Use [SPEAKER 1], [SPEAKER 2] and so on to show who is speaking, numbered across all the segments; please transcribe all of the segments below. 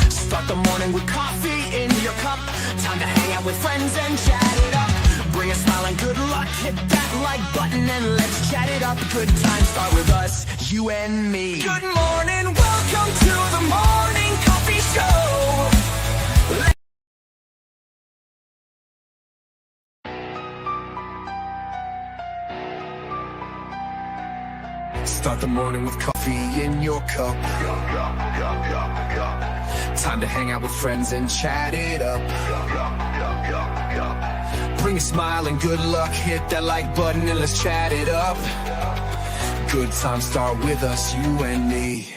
[SPEAKER 1] Start the morning with coffee in your cup. Time to hang out with friends and chat it up. Bring a smile and good luck. Hit that like button and let's chat it up. Good times start with us, you and me. Good morning, welcome to the morning coffee show. Start the morning with coffee in your cup. Time to hang out with friends and chat it up. Bring a smile and good luck. Hit that like button and let's chat it up. Good times start with us, you and me.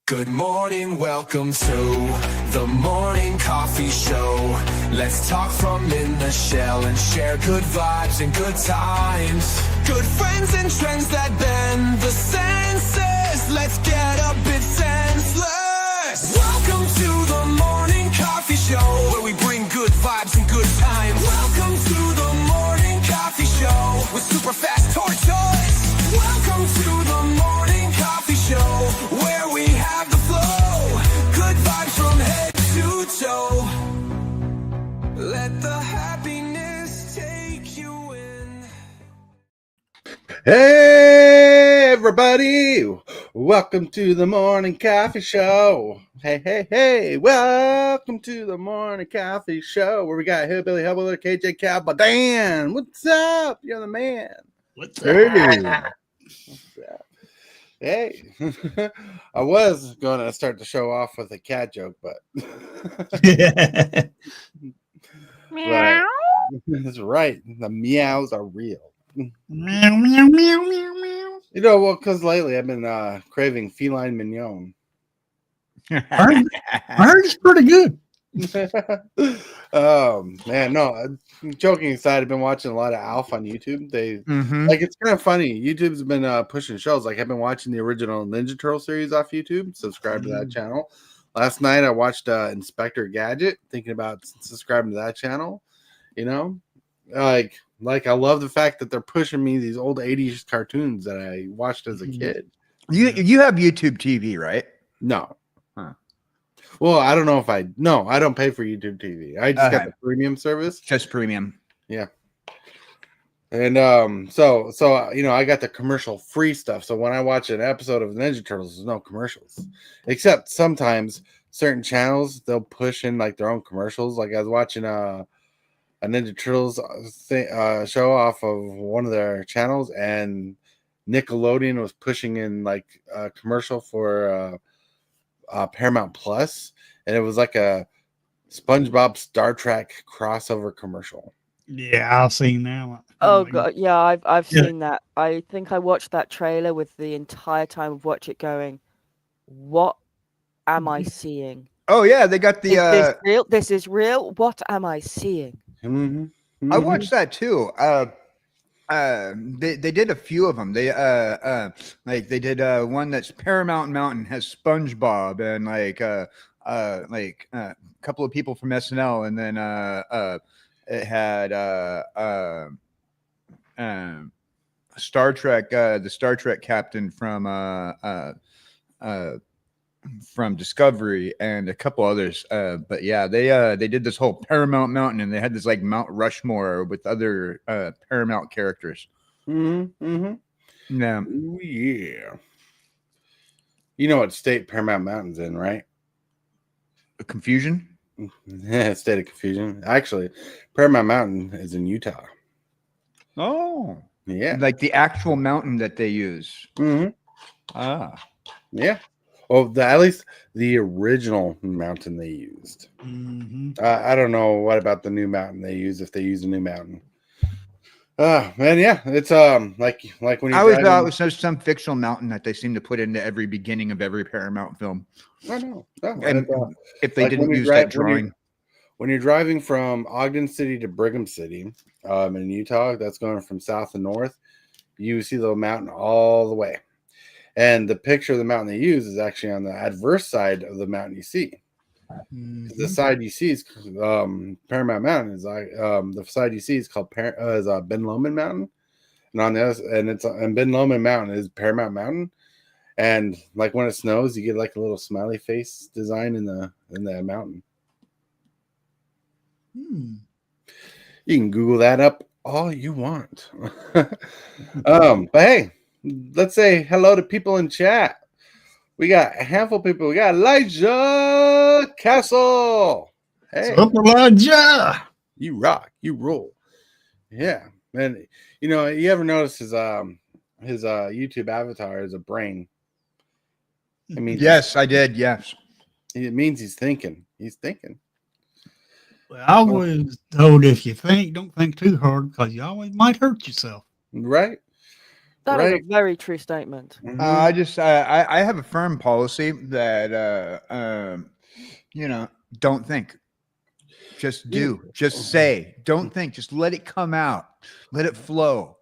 [SPEAKER 1] Good morning, welcome to the morning coffee show. Let's talk from in the shell and share good vibes and good times. Good friends and trends that bend the senses. Let's get a bit senseless. Welcome to the morning coffee show, where we bring good vibes and good times. Welcome to the morning coffee show with Super Fast Tortoise. Welcome to the morning coffee show, where we have the flow. Good vibes from head to toe. Let the happiness take you in.
[SPEAKER 2] Hey everybody, welcome to the morning coffee show. Hey, welcome to the morning coffee show, where we got Hillbilly, Hellwheeler, kjcowboydan. What's up? You're the man.
[SPEAKER 3] What's
[SPEAKER 2] Hey.
[SPEAKER 3] up?
[SPEAKER 2] What's up? Hey. I was going to start the show off with a cat joke, but
[SPEAKER 3] Meow.
[SPEAKER 2] That's right. The meows are real.
[SPEAKER 3] Meow, meow, meow, meow, meow.
[SPEAKER 2] You know, well, because lately I've been craving feline mignon.
[SPEAKER 3] I heard it's pretty good.
[SPEAKER 2] Oh man, no. Joking aside, I've been watching a lot of Alf on YouTube. They like it's kind of funny. YouTube's been pushing shows. Like I've been watching the original Ninja Turtle series off YouTube. Subscribe to that channel. Last night I watched Inspector Gadget. Thinking about subscribing to that channel. You know, like I love the fact that they're pushing me these old '80s cartoons that I watched as a kid.
[SPEAKER 4] You have YouTube TV, right?
[SPEAKER 2] No.
[SPEAKER 4] Huh.
[SPEAKER 2] Well, I don't know if I don't pay for YouTube TV. I just got the premium service.
[SPEAKER 4] Just premium.
[SPEAKER 2] Yeah. And so you know, I got the commercial free stuff. So when I watch an episode of Ninja Turtles, there's no commercials. Except sometimes certain channels they'll push in like their own commercials. Like I was watching a Ninja Turtles show off of one of their channels, and Nickelodeon was pushing in like a commercial for Paramount Plus, and it was like a SpongeBob Star Trek crossover commercial.
[SPEAKER 3] Yeah, I've seen that one.
[SPEAKER 5] Oh god, yeah, I've seen that. I think I watched that trailer with the entire time of watch it going, what am I seeing?
[SPEAKER 4] Oh yeah, they got the
[SPEAKER 5] Is this real? This is real? What am I seeing?
[SPEAKER 4] I watched that too. They did a few of them. They like they did one that's Paramount Mountain has SpongeBob and like a couple of people from SNL, and then it had Star Trek, the Star Trek captain from Discovery and a couple others. But yeah, they did this whole Paramount Mountain, and they had this like Mount Rushmore with other Paramount characters. Yeah.
[SPEAKER 2] Ooh, yeah. You know what state Paramount Mountain's in, right?
[SPEAKER 4] Confusion?
[SPEAKER 2] Yeah, state of confusion. Actually, Paramount Mountain is in Utah.
[SPEAKER 4] Oh.
[SPEAKER 2] Yeah.
[SPEAKER 4] Like the actual mountain that they use.
[SPEAKER 2] Yeah. Well, at least the original mountain they used. I don't know what about the new mountain they use, if they use a new mountain. Man, yeah, it's like when you
[SPEAKER 4] I always thought it was just some fictional mountain that they seem to put into every beginning of every Paramount film.
[SPEAKER 2] I know.
[SPEAKER 4] And if they
[SPEAKER 2] like
[SPEAKER 4] didn't use that drawing.
[SPEAKER 2] When you're driving from Ogden City to Brigham City, in Utah, that's going from south to north, you see the mountain all the way. And the picture of the mountain they use is actually on the adverse side of the mountain you see. The side you see is Paramount Mountain. Is the side you see is called Ben Lomond Mountain, and on the other, and Ben Lomond Mountain is Paramount Mountain. And like when it snows, you get like a little smiley face design in the mountain. You can Google that up all you want. But hey, let's say hello to people in chat. We got a handful of people. We got Elijah Castle. Hey,
[SPEAKER 3] What's up, Elijah?
[SPEAKER 2] you rock, you roll. Yeah, man. You ever notice his YouTube avatar is a brain? I mean,
[SPEAKER 4] Yes, I did. Yes.
[SPEAKER 2] it means he's thinking. He's thinking.
[SPEAKER 3] Well, I was told if you think, don't think too hard because you always might hurt yourself.
[SPEAKER 2] Right.
[SPEAKER 5] That is a very true statement.
[SPEAKER 2] Mhm.
[SPEAKER 4] I have a firm policy that don't think, just do, just say, don't think, just let it come out, let it flow.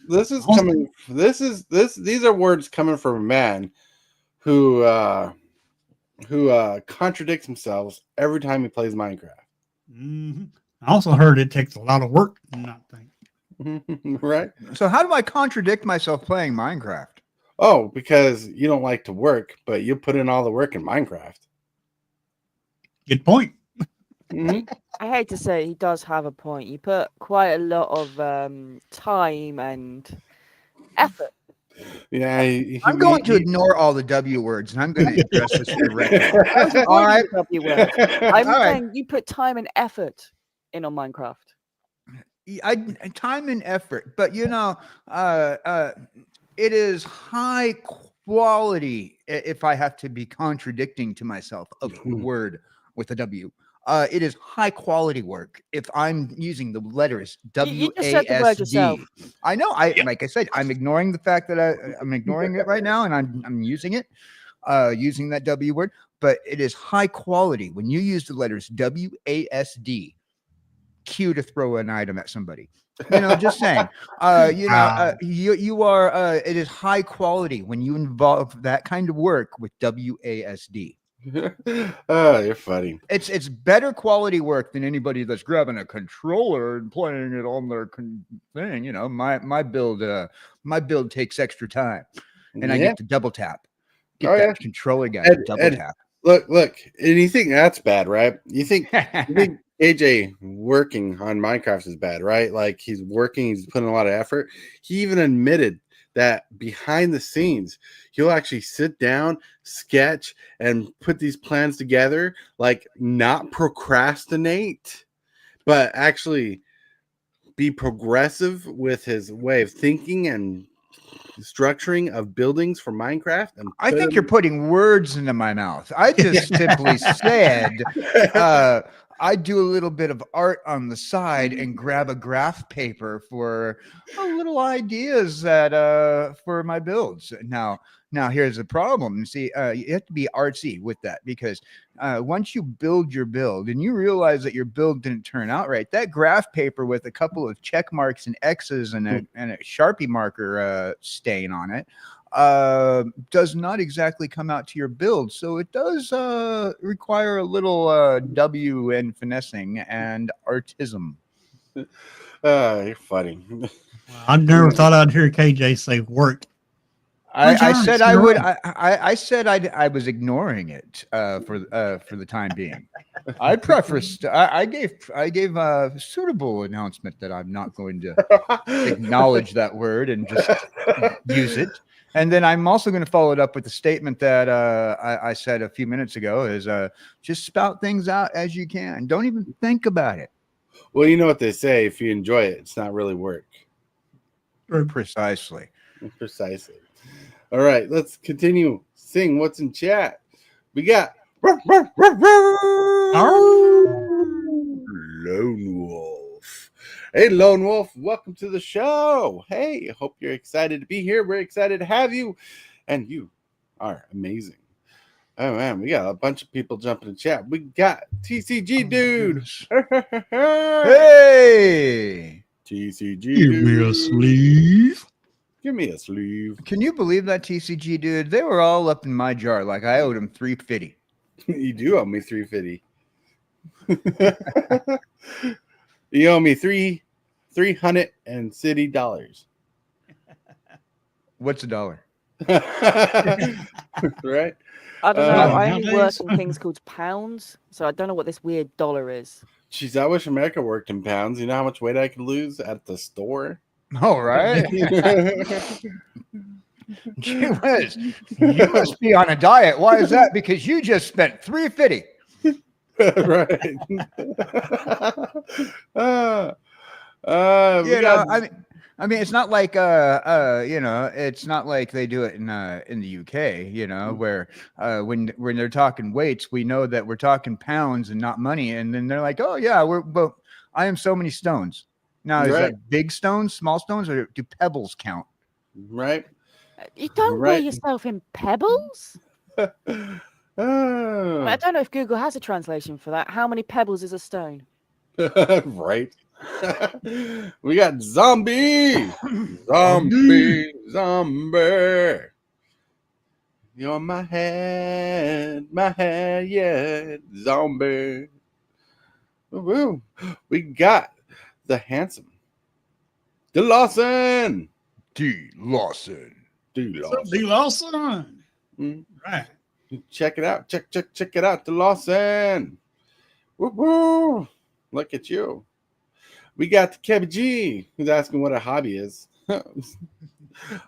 [SPEAKER 2] This is coming. These are words coming from a man who contradicts himself every time he plays Minecraft.
[SPEAKER 3] I also heard it takes a lot of work to not think.
[SPEAKER 2] Right?
[SPEAKER 4] So how do I contradict myself playing Minecraft?
[SPEAKER 2] Oh, because you don't like to work, but you put in all the work in Minecraft.
[SPEAKER 3] Good point.
[SPEAKER 2] Mhm.
[SPEAKER 5] I hate to say, he does have a point. You put quite a lot of time and effort.
[SPEAKER 2] Yeah,
[SPEAKER 4] I'm going to ignore all the W words, and I'm going to address this directly.
[SPEAKER 5] All right. I'm
[SPEAKER 4] All right.
[SPEAKER 5] saying you put time and effort in on Minecraft.
[SPEAKER 4] Time and effort, but it is high quality. If I have to be contradicting to myself of the word with a W, it is high quality work. If I'm using the letters
[SPEAKER 5] You just said the word yourself.
[SPEAKER 4] WASD, I know. Like I said, I'm ignoring the fact that I'm ignoring it right now, and I'm using it, using that W word. But it is high quality when you use the letters WASD. Cue to throw an item at somebody. Just saying. You are. It is high quality when you involve that kind of work with WASD.
[SPEAKER 2] Oh, you're funny.
[SPEAKER 4] It's better quality work than anybody that's grabbing a controller and playing it on their thing. My build takes extra time, and I get to double tap. Get that controller guy to double tap.
[SPEAKER 2] Look, and you think that's bad, right? You think AJ working on Minecraft is bad, right? Like he's working, he's putting a lot of effort. He even admitted that behind the scenes, he'll actually sit down, sketch, and put these plans together, like not procrastinate, but actually be progressive with his way of thinking and structuring of buildings for Minecraft. And
[SPEAKER 4] I think you're putting words into my mouth. I just simply said I do a little bit of art on the side and grab a graph paper for little ideas that for my builds. Now here's the problem. See, you have to be artsy with that, because once you build your build and you realize that your build didn't turn out right, that graph paper with a couple of check marks and X's and a Sharpie marker stain on it does not exactly come out to your build. So it does require a little W and finessing and artism.
[SPEAKER 2] You're funny.
[SPEAKER 3] I never thought I'd hear KJ say work.
[SPEAKER 4] I said I would. I said I was ignoring it for the time being. I prefaced. I gave a suitable announcement that I'm not going to acknowledge that word and just use it. And then I'm also going to follow it up with the statement that I said a few minutes ago: is just spout things out as you can. Don't even think about it.
[SPEAKER 2] Well, you know what they say: if you enjoy it, it's not really work.
[SPEAKER 4] Precisely.
[SPEAKER 2] All right, let's continue seeing what's in chat. We got Lone Wolf. Hey, Lone Wolf, welcome to the show. Hey, hope you're excited to be here. We're excited to have you, and you are amazing. Oh, man, we got a bunch of people jumping in chat. We got TCG Dude.
[SPEAKER 4] Hey!
[SPEAKER 2] TCG
[SPEAKER 3] Give
[SPEAKER 2] Dude.
[SPEAKER 3] me a sleeve.
[SPEAKER 2] Give me a sleeve.
[SPEAKER 4] Can you believe that, TCG Dude? They were all up in my jar like I owed them $350.
[SPEAKER 2] You do owe me $350. You owe me $300 city dollars.
[SPEAKER 4] What's a dollar?
[SPEAKER 2] Right?
[SPEAKER 5] I don't know. I only work
[SPEAKER 3] Nowadays?
[SPEAKER 5] in things called pounds, so I don't know what this weird dollar is.
[SPEAKER 2] Geez, I wish America worked in pounds. You know how much weight I could lose at the store?
[SPEAKER 4] All right. Gee whiz, you must be on a diet. Why is that? Because you just spent $3.50.
[SPEAKER 2] Right. We
[SPEAKER 4] You
[SPEAKER 2] got
[SPEAKER 4] know, I mean, it's not like it's not like they do it in the UK, where when they're talking weights, we know that we're talking pounds and not money, and then they're like, oh yeah, but I am so many stones. Now, is
[SPEAKER 2] Right.
[SPEAKER 4] that big stones, small stones, or do pebbles count?
[SPEAKER 2] right.
[SPEAKER 5] You don't weigh
[SPEAKER 2] Right.
[SPEAKER 5] yourself in pebbles? I
[SPEAKER 2] Ah,
[SPEAKER 5] don't know if Google has a translation for that. How many pebbles is a stone?
[SPEAKER 2] right. We got zombie. Zombie. You're my head, yeah, zombie. Woo. We got the handsome D. Lawson.
[SPEAKER 4] D. Lawson.
[SPEAKER 2] D.
[SPEAKER 3] What's up,
[SPEAKER 2] Lawson.
[SPEAKER 3] D. Lawson?
[SPEAKER 2] Mm.
[SPEAKER 3] Right.
[SPEAKER 2] Check it out. Check it out. The Lawson. Woo-hoo. Look at you. We got the KBG who's asking what a hobby is.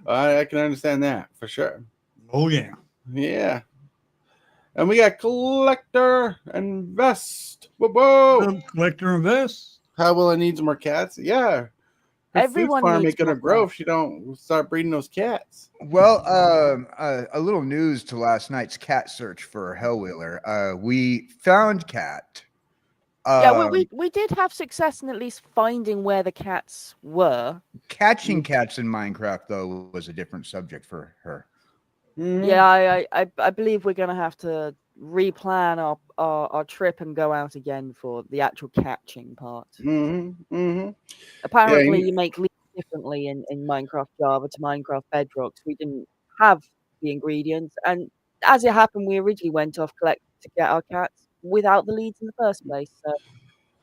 [SPEAKER 2] I can understand that for sure.
[SPEAKER 3] Oh, yeah.
[SPEAKER 2] Yeah. And we got Collector and Vest. Whoa.
[SPEAKER 3] Collector invest.
[SPEAKER 2] How will I need some more cats? Yeah. Her
[SPEAKER 5] Everyone
[SPEAKER 2] food farm
[SPEAKER 5] needs
[SPEAKER 2] ain't gonna
[SPEAKER 5] more
[SPEAKER 2] grow
[SPEAKER 5] cats.
[SPEAKER 2] if you don't start breeding those cats.
[SPEAKER 4] Well, a little news to last night's cat search for Hellwheeler. We found Cat.
[SPEAKER 5] Yeah, we did have success in at least finding where the cats were.
[SPEAKER 4] Catching cats in Minecraft, though, was a different subject for her.
[SPEAKER 2] Mhm.
[SPEAKER 5] Yeah, I believe we're gonna have to replan our trip and go out again for the actual catching part. Apparently,
[SPEAKER 2] you-
[SPEAKER 5] you make leaves differently in Minecraft Java to Minecraft Bedrock. So we didn't have the ingredients, and as it happened, we originally went off to get our cats without the leads in the first place. So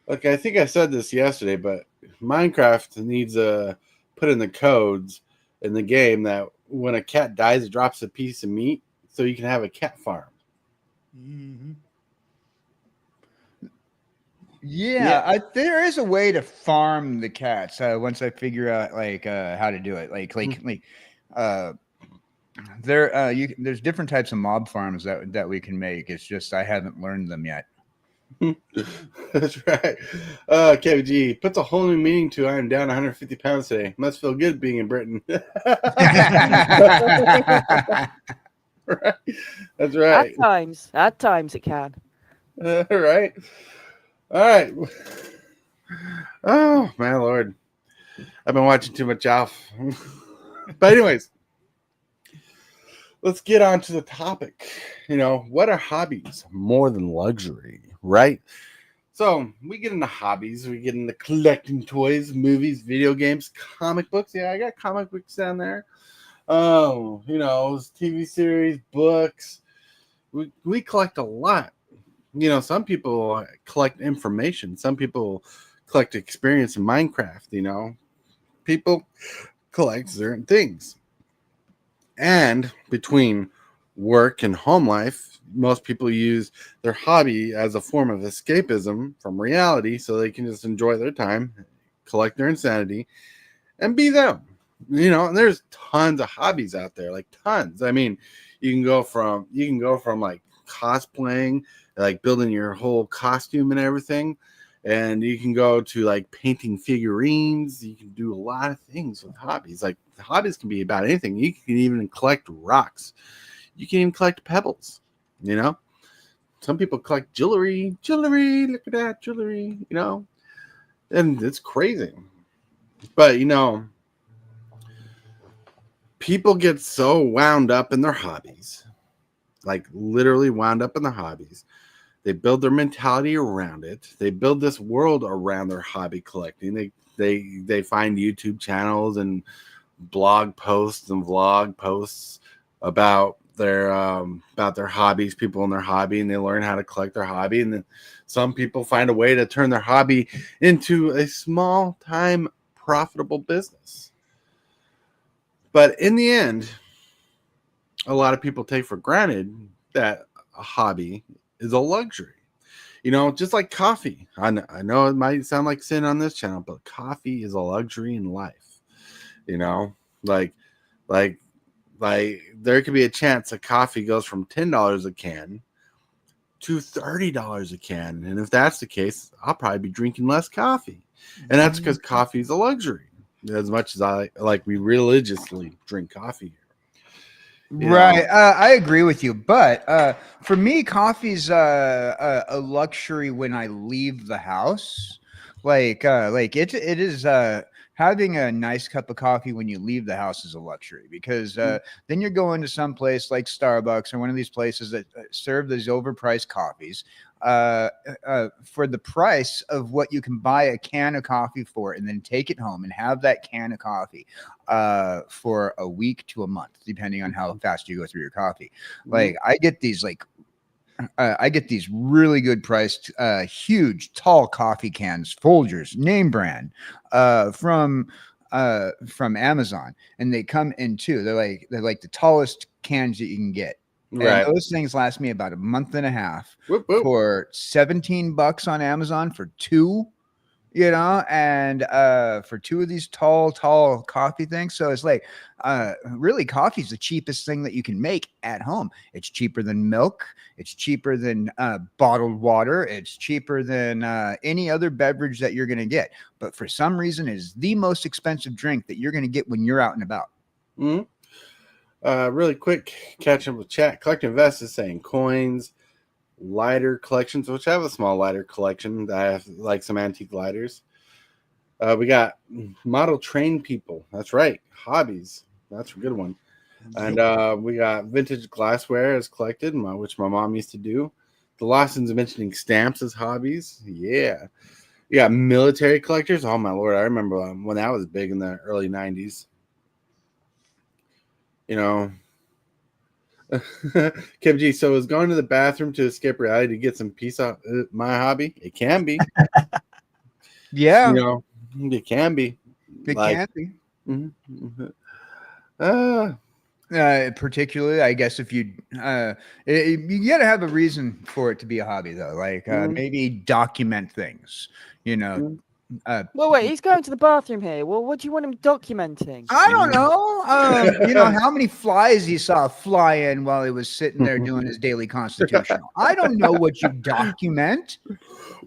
[SPEAKER 2] Okay, I think I said this yesterday, but Minecraft needs to put in the codes in the game that when a cat dies, it drops a piece of meat so you can have a cat farm.
[SPEAKER 3] Mm-hmm.
[SPEAKER 4] Yeah, there is a way to farm the cats. Once I figure out how to do it, there's different types of mob farms that we can make. It's just I haven't learned them yet.
[SPEAKER 2] That's right. KVG puts a whole new meaning to I'm down 150 pounds today. Must feel good being in Britain. Right. That's right.
[SPEAKER 5] at times it can.
[SPEAKER 2] Right. All right. Oh, my Lord. I've been watching too much Alf. But anyways, let's get on to the topic. What are hobbies more than luxury, right? So we get into hobbies. We get into collecting toys, movies, video games, comic books. Yeah, I got comic books down there. TV series, books. We collect a lot. Some people collect information. Some people collect experience in Minecraft. People collect certain things. And between work and home life, most people use their hobby as a form of escapism from reality so they can just enjoy their time, collect their insanity, and be them. And there's tons of hobbies out there, like tons. I mean, you can go from like cosplaying, like building your whole costume and everything, and you can go to like painting figurines. You can do a lot of things with hobbies. Like the hobbies can be about anything. You can even collect rocks. You can even collect pebbles. Some people collect jewelry. Look at that jewelry. And it's crazy. But people get so wound up in their hobbies, like literally wound up in their hobbies. They build their mentality around it. They build this world around their hobby collecting. They find YouTube channels and blog posts and vlog posts about their hobbies, people in their hobby, and they learn how to collect their hobby. And then some people find a way to turn their hobby into a small time profitable business. But in the end, a lot of people take for granted that a hobby is a luxury. You know, just like coffee. I know it might sound like sin on this channel, but coffee is a luxury in life. You know, like, like, like there could be a chance a coffee goes from $10 a can to $30 a can. And if that's the case, I'll probably be drinking less coffee. And that's because coffee is a luxury. As much as we religiously drink coffee.
[SPEAKER 4] Right. I agree with you. But for me, coffee's a luxury when I leave the house. Like it is having a nice cup of coffee when you leave the house is a luxury, because then you're going to some place like Starbucks or one of these places that serve these overpriced coffees for the price of what you can buy a can of coffee for, and then take it home and have that can of coffee for a week to a month, depending on how fast you go through your coffee. Like I get these really good priced, huge, tall coffee cans, Folgers, name brand, from Amazon, and they come in two. They're like the tallest cans that you can get.
[SPEAKER 2] Right.
[SPEAKER 4] And those things last me about a month and a half
[SPEAKER 2] Whoop, whoop.
[SPEAKER 4] for $17 on Amazon for two. You know, and for two of these tall coffee things. So it's like really, coffee is the cheapest thing that you can make at home. It's cheaper than milk. It's cheaper than bottled water. It's cheaper than any other beverage that you're going to get. But for some reason, it is the most expensive drink that you're going to get when you're out and about.
[SPEAKER 2] Really quick, catching up with chat. Collective Invest is saying coins, lighter collections, which I have a small lighter collection. I have like some antique lighters. We got model train people. That's right. Hobbies. That's a good one. And we got vintage glassware as collected, which my mom used to do. The Lawsons mentioning stamps as hobbies. Yeah. You got military collectors. Oh my Lord. I remember when that was big in the early 90s. You know, Kim G, so is going to the bathroom to escape reality to get some peace out my hobby? It can be.
[SPEAKER 4] Yeah.
[SPEAKER 2] You know, it can be.
[SPEAKER 4] It can be. Particularly, I guess, if you gotta have a reason for it to be a hobby, though. Like maybe document things, you know.
[SPEAKER 5] Well, wait, he's going to the bathroom here. Well, what do you want him documenting?
[SPEAKER 4] I don't know. You know how many flies he saw fly in while he was sitting there doing his daily constitutional. I don't know what you document.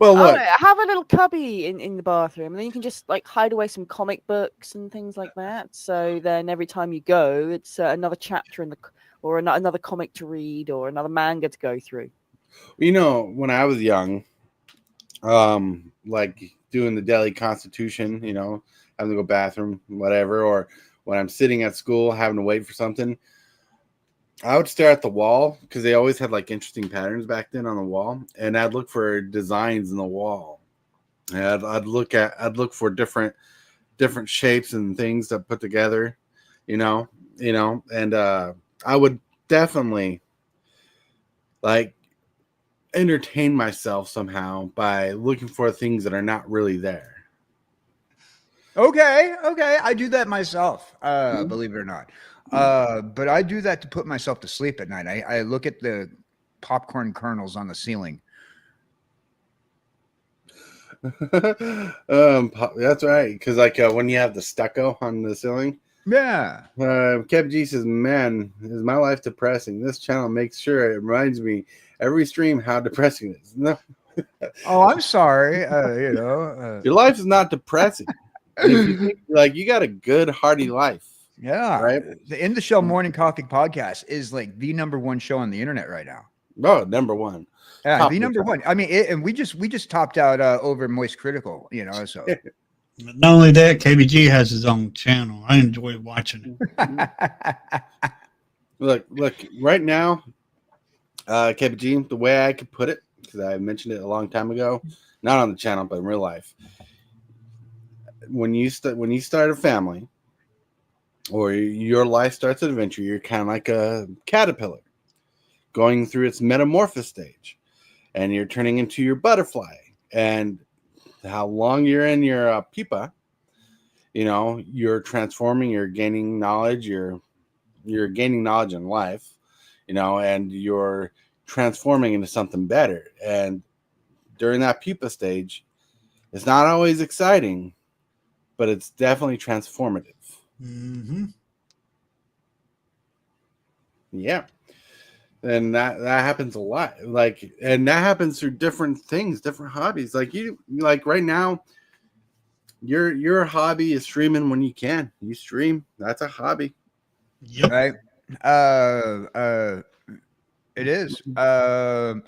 [SPEAKER 2] Well, look,
[SPEAKER 5] have a little cubby in the bathroom, and then you can just like hide away some comic books and things like that. So then every time you go, it's another chapter or another comic to read or another manga to go through.
[SPEAKER 2] You know, when I was young, like doing the daily constitution, you know, having to go bathroom, whatever, or when I'm sitting at school having to wait for something, I would stare at the wall because they always had like interesting patterns back then on the wall, and I'd look for designs in the wall. And I'd look for different shapes and things to put together, you know, and I would definitely like entertain myself somehow by looking for things that are not really there.
[SPEAKER 4] Okay. I do that myself, believe it or not. But I do that to put myself to sleep at night. I look at the popcorn kernels on the ceiling.
[SPEAKER 2] That's right. Because like when you have the stucco on the ceiling.
[SPEAKER 4] Yeah.
[SPEAKER 2] Kev G says, man, is my life depressing? This channel makes sure it reminds me every stream how depressing it is. No.
[SPEAKER 4] Oh, I'm sorry. You know,
[SPEAKER 2] your life is not depressing. If you think, like, you got a good, hearty life.
[SPEAKER 4] Yeah.
[SPEAKER 2] Right.
[SPEAKER 4] The In the Shell Morning Coffee podcast is like the #1 show on the internet right now.
[SPEAKER 2] Oh, #1.
[SPEAKER 4] Yeah,
[SPEAKER 2] Top
[SPEAKER 4] the #1. I mean, and we just topped out over Moist Critical, you know, so.
[SPEAKER 3] Not only that, KBG has his own channel. I enjoy watching it.
[SPEAKER 2] Look, right now, KBG, the way I could put it, because I mentioned it a long time ago, not on the channel, but in real life. When you start a family, or your life starts an adventure, you're kind of like a caterpillar going through its metamorphosis stage, and you're turning into your butterfly. And how long you're in your pupa, you know, you're transforming, you're gaining knowledge, you're you're gaining knowledge in life, you know, and you're transforming into something better. And during that pupa stage, it's not always exciting, but it's definitely transformative.
[SPEAKER 3] Mm-hmm.
[SPEAKER 2] Yeah. And that happens a lot. Like, and that happens through different things, different hobbies. Like right now, your hobby is streaming when you can. You stream. That's a hobby.
[SPEAKER 3] Yep.
[SPEAKER 4] Right. It is. I'll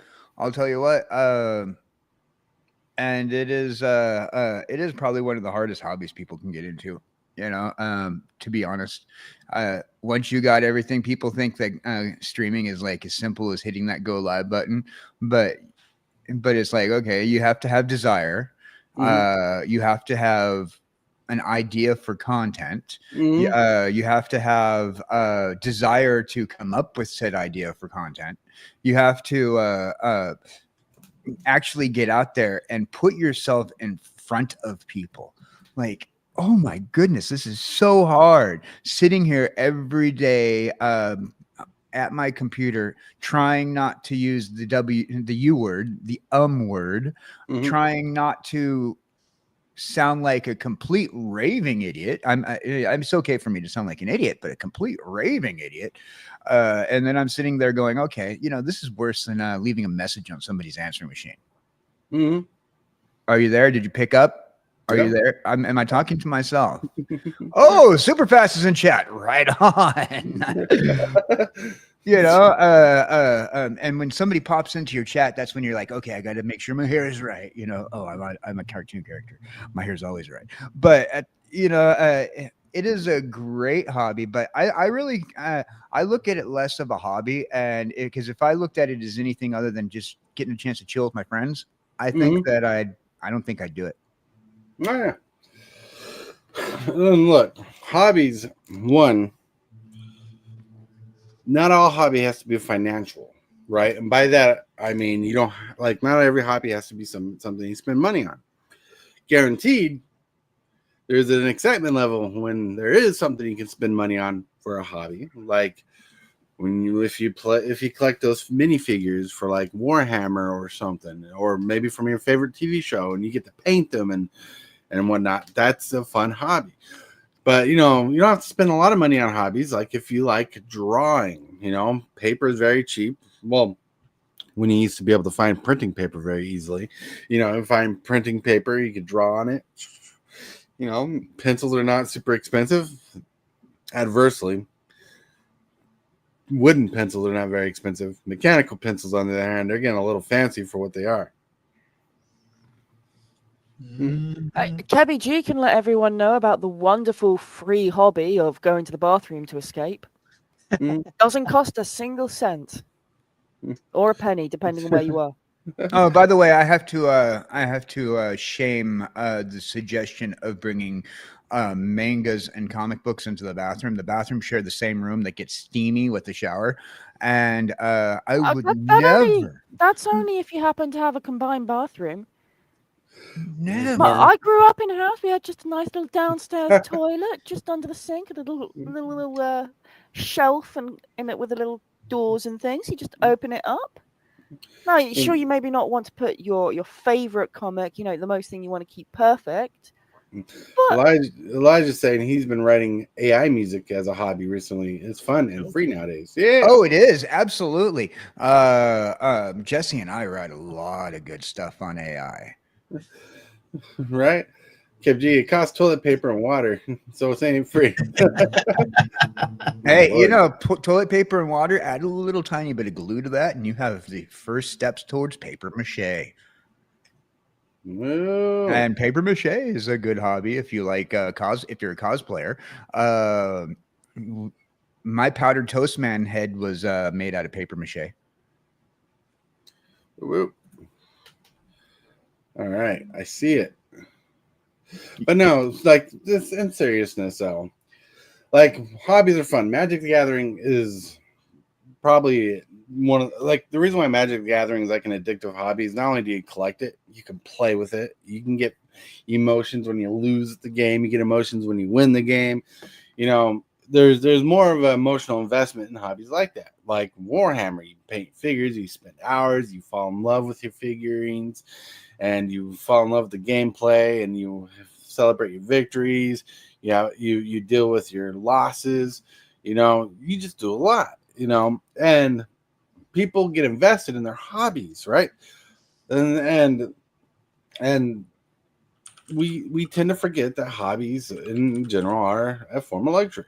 [SPEAKER 4] tell you what. And it is probably one of the hardest hobbies people can get into. You know, to be honest, once you got everything, people think that streaming is like as simple as hitting that go live button, but it's like, okay, you have to have desire. You have to have an idea for content. You have to have a desire to come up with said idea for content. You have to actually get out there and put yourself in front of people. Like, oh my goodness, this is so hard. Sitting here every day at my computer, trying not to use the U word, the word, trying not to sound like a complete raving idiot. It's okay for me to sound like an idiot, but a complete raving idiot. And then I'm sitting there going, okay, you know, this is worse than leaving a message on somebody's answering machine. Are you there? Did you pick up? Are you there? Am I talking to myself? Oh, Super Fast is in chat. Right on. You know, and when somebody pops into your chat, that's when you're like, okay, I got to make sure my hair is right. You know, oh, I'm a cartoon character. My hair's always right. But you know, it is a great hobby. But I really I look at it less of a hobby, and because if I looked at it as anything other than just getting a chance to chill with my friends, I think that I don't think I'd do it.
[SPEAKER 2] Oh, yeah. Look, hobbies. One, not all hobby has to be financial, right? And by that, I mean you don't like. Not every hobby has to be something you spend money on. Guaranteed, there's an excitement level when there is something you can spend money on for a hobby, like if you collect those minifigures for like Warhammer or something, or maybe from your favorite TV show, and you get to paint them and whatnot. That's a fun hobby. But, you know, you don't have to spend a lot of money on hobbies. Like if you like drawing, you know, paper is very cheap. Well, when you used to be able to find printing paper very easily, you know, find printing paper, you could draw on it. You know, pencils are not super expensive. Adversely, wooden pencils are not very expensive. Mechanical pencils, on the other hand, they're getting a little fancy for what they are.
[SPEAKER 5] Kebby G can let everyone know about the wonderful free hobby of going to the bathroom to escape. Doesn't cost a single cent or a penny, depending on where you are.
[SPEAKER 4] Oh, by the way, I have to shame the suggestion of bringing mangas and comic books into the bathroom. The bathroom share the same room that gets steamy with the shower, and I would never.
[SPEAKER 5] That's only if you happen to have a combined bathroom.
[SPEAKER 4] Never.
[SPEAKER 5] Well, I grew up in a house. We had just a nice little downstairs toilet just under the sink, a little shelf, and in it with the little doors and things. You just open it up. Now, sure, you maybe not want to put your favorite comic, you know, the most thing you want to keep perfect. But
[SPEAKER 2] Elijah's saying he's been writing AI music as a hobby recently. It's fun and free nowadays. Yeah.
[SPEAKER 4] Oh, it is. Absolutely. Jesse and I write a lot of good stuff on AI.
[SPEAKER 2] Right? KFG, it costs toilet paper and water, so it's ain't free.
[SPEAKER 4] Hey, you know, put toilet paper and water, add a little tiny bit of glue to that, and you have the first steps towards paper mache.
[SPEAKER 2] Whoa.
[SPEAKER 4] And paper mache is a good hobby if you like if you're a cosplayer. My powdered toast man head was made out of paper mache.
[SPEAKER 2] Whoop. All right, I see it. But no, like this in seriousness though. Like hobbies are fun. Magic the Gathering is probably one of the reason why Magic the Gathering is like an addictive hobby is not only do you collect it, you can play with it. You can get emotions when you lose the game, you get emotions when you win the game. You know, there's more of an emotional investment in hobbies like that, like Warhammer. You paint figures, you spend hours, you fall in love with your figurines, and you fall in love with the gameplay, and you celebrate your victories. You deal with your losses. You just do a lot. And people get invested in their hobbies, right? And we tend to forget that hobbies in general are a form of luxury.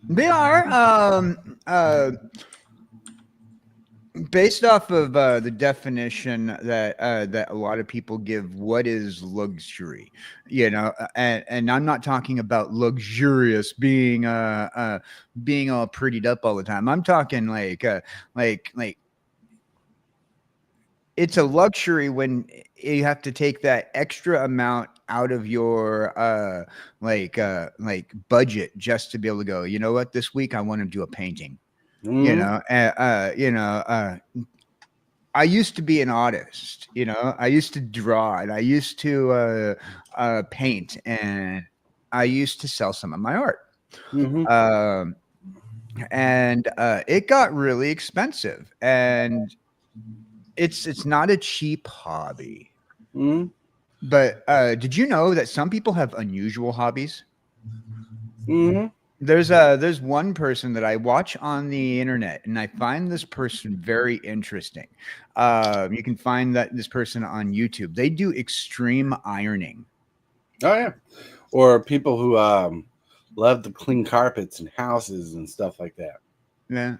[SPEAKER 4] They are based off of the definition that a lot of people give. What is luxury? And I'm not talking about luxurious being all prettied up all the time. I'm talking like it's a luxury when you have to take that extra amount out of your budget just to be able to go, you know what, this week I want to do a painting. I used to be an artist, I used to draw, and I used to paint, and I used to sell some of my art. And it got really expensive, and it's not a cheap hobby. But did you know that some people have unusual hobbies? There's one person that I watch on the internet, and I find this person very interesting. You can find this person on YouTube. They do extreme ironing.
[SPEAKER 2] Oh yeah, or people who love to clean carpets and houses and stuff like that.
[SPEAKER 4] Yeah.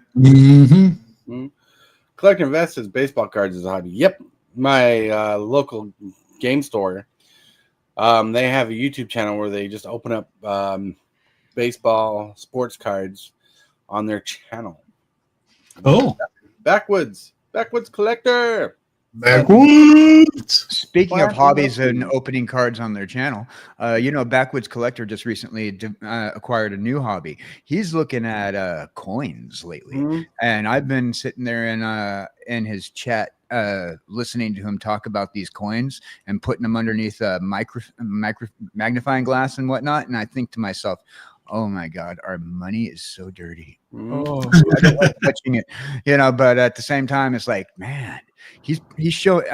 [SPEAKER 2] Collecting and investing baseball cards is a hobby. Yep, my local game store. They have a YouTube channel where they just open up baseball sports cards on their channel.
[SPEAKER 3] Oh,
[SPEAKER 2] Backwoods collector.
[SPEAKER 3] backwoods.
[SPEAKER 4] Speaking of hobbies and opening cards on their channel, Backwoods Collector just recently acquired a new hobby. He's looking at coins lately, and I've been sitting there in his chat, listening to him talk about these coins and putting them underneath a magnifying glass and whatnot. And I think to myself, oh my God, our money is so dirty. Oh, I don't like touching it, but at the same time, it's like, man, he showed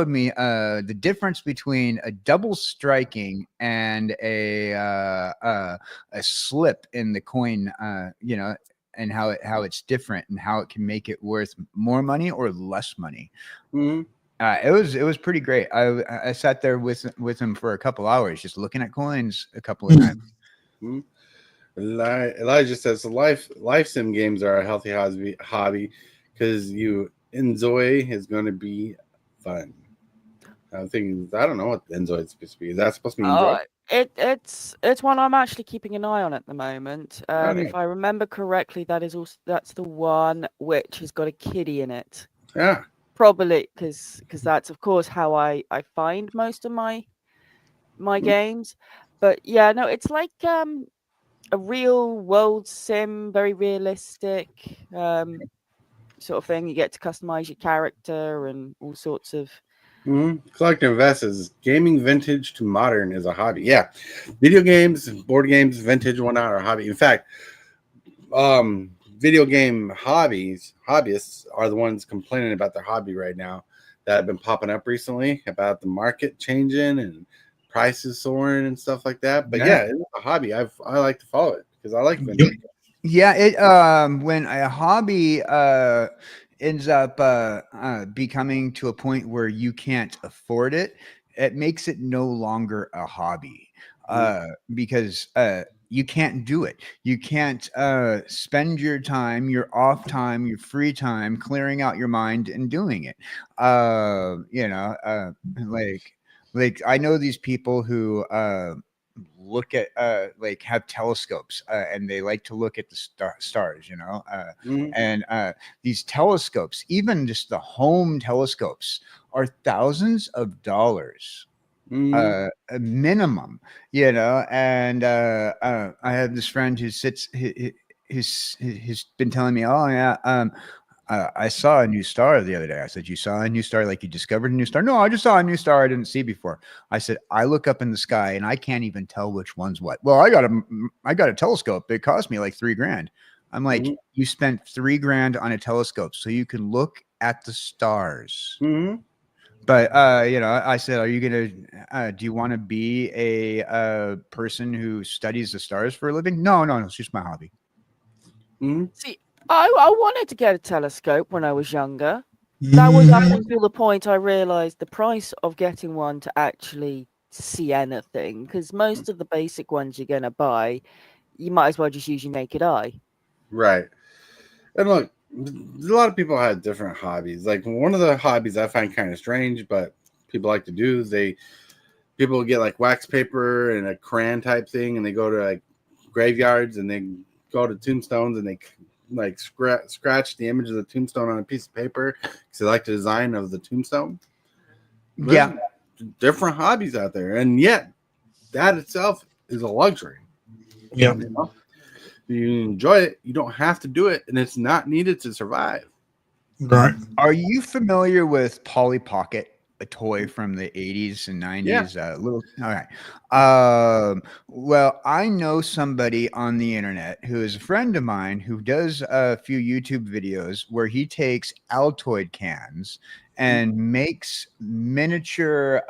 [SPEAKER 4] me the difference between a double striking and a slip in the coin, and how it's different and how it can make it worth more money or less money. It was pretty great. I sat there with him for a couple hours just looking at coins a couple of times.
[SPEAKER 2] Elijah says the life sim games are a healthy hobby because you enjoy is going to be fun. I'm thinking, I don't know what enjoy is supposed to be. Is that supposed to be enjoy?
[SPEAKER 5] It's one I'm actually keeping an eye on at the moment. If I remember correctly, that's the one which has got a kiddie in it.
[SPEAKER 2] Yeah,
[SPEAKER 5] probably because that's of course how I find most of my games. But yeah, no, it's like a real world sim, very realistic sort of thing. You get to customize your character and all sorts of.
[SPEAKER 2] Collecting investors, gaming vintage to modern is a hobby. Yeah, video games, board games, vintage, whatnot are a hobby. In fact, video game hobbyists are the ones complaining about their hobby right now that have been popping up recently about the market changing and prices soaring and stuff like that. But yeah, it's a hobby. I like to follow it because I like vintage.
[SPEAKER 4] Yeah, it when a hobby ends up becoming to a point where you can't afford it, it makes it no longer a hobby because you can't do it. You can't spend your time, your off time, your free time clearing out your mind and doing it. Like I know these people who look at have telescopes and they like to look at the stars, and these telescopes, even just the home telescopes, are thousands of dollars a minimum, and I have this friend who sits, he's been telling me, oh yeah, I saw a new star the other day. I said, you saw a new star, like you discovered a new star? No, I just saw a new star I didn't see before. I said, I look up in the sky and I can't even tell which one's what. Well, I got a telescope. It cost me like $3,000. I'm like, you spent $3,000 on a telescope so you can look at the stars. But I said, are you gonna do you want to be a person who studies the stars for a living? No, it's just my hobby.
[SPEAKER 5] See, I wanted to get a telescope when I was younger. That was up until the point I realized the price of getting one to actually see anything, because most of the basic ones you're gonna buy, you might as well just use your naked eye.
[SPEAKER 2] Right. And look, a lot of people have different hobbies. Like one of the hobbies I find kind of strange, but people like to do is people get like wax paper and a crayon type thing, and they go to like graveyards and they go to tombstones and they like scratch the image of the tombstone on a piece of paper because they like the design of the tombstone. There's different hobbies out there, and yet that itself is a luxury.
[SPEAKER 3] Yeah.
[SPEAKER 2] You enjoy it, you don't have to do it, and it's not needed to survive.
[SPEAKER 3] Right.
[SPEAKER 4] Are you familiar with Polly Pocket, a toy from the 80s and 90s? Yeah. All right. Well, I know somebody on the internet who is a friend of mine who does a few YouTube videos where he takes Altoid cans and makes miniature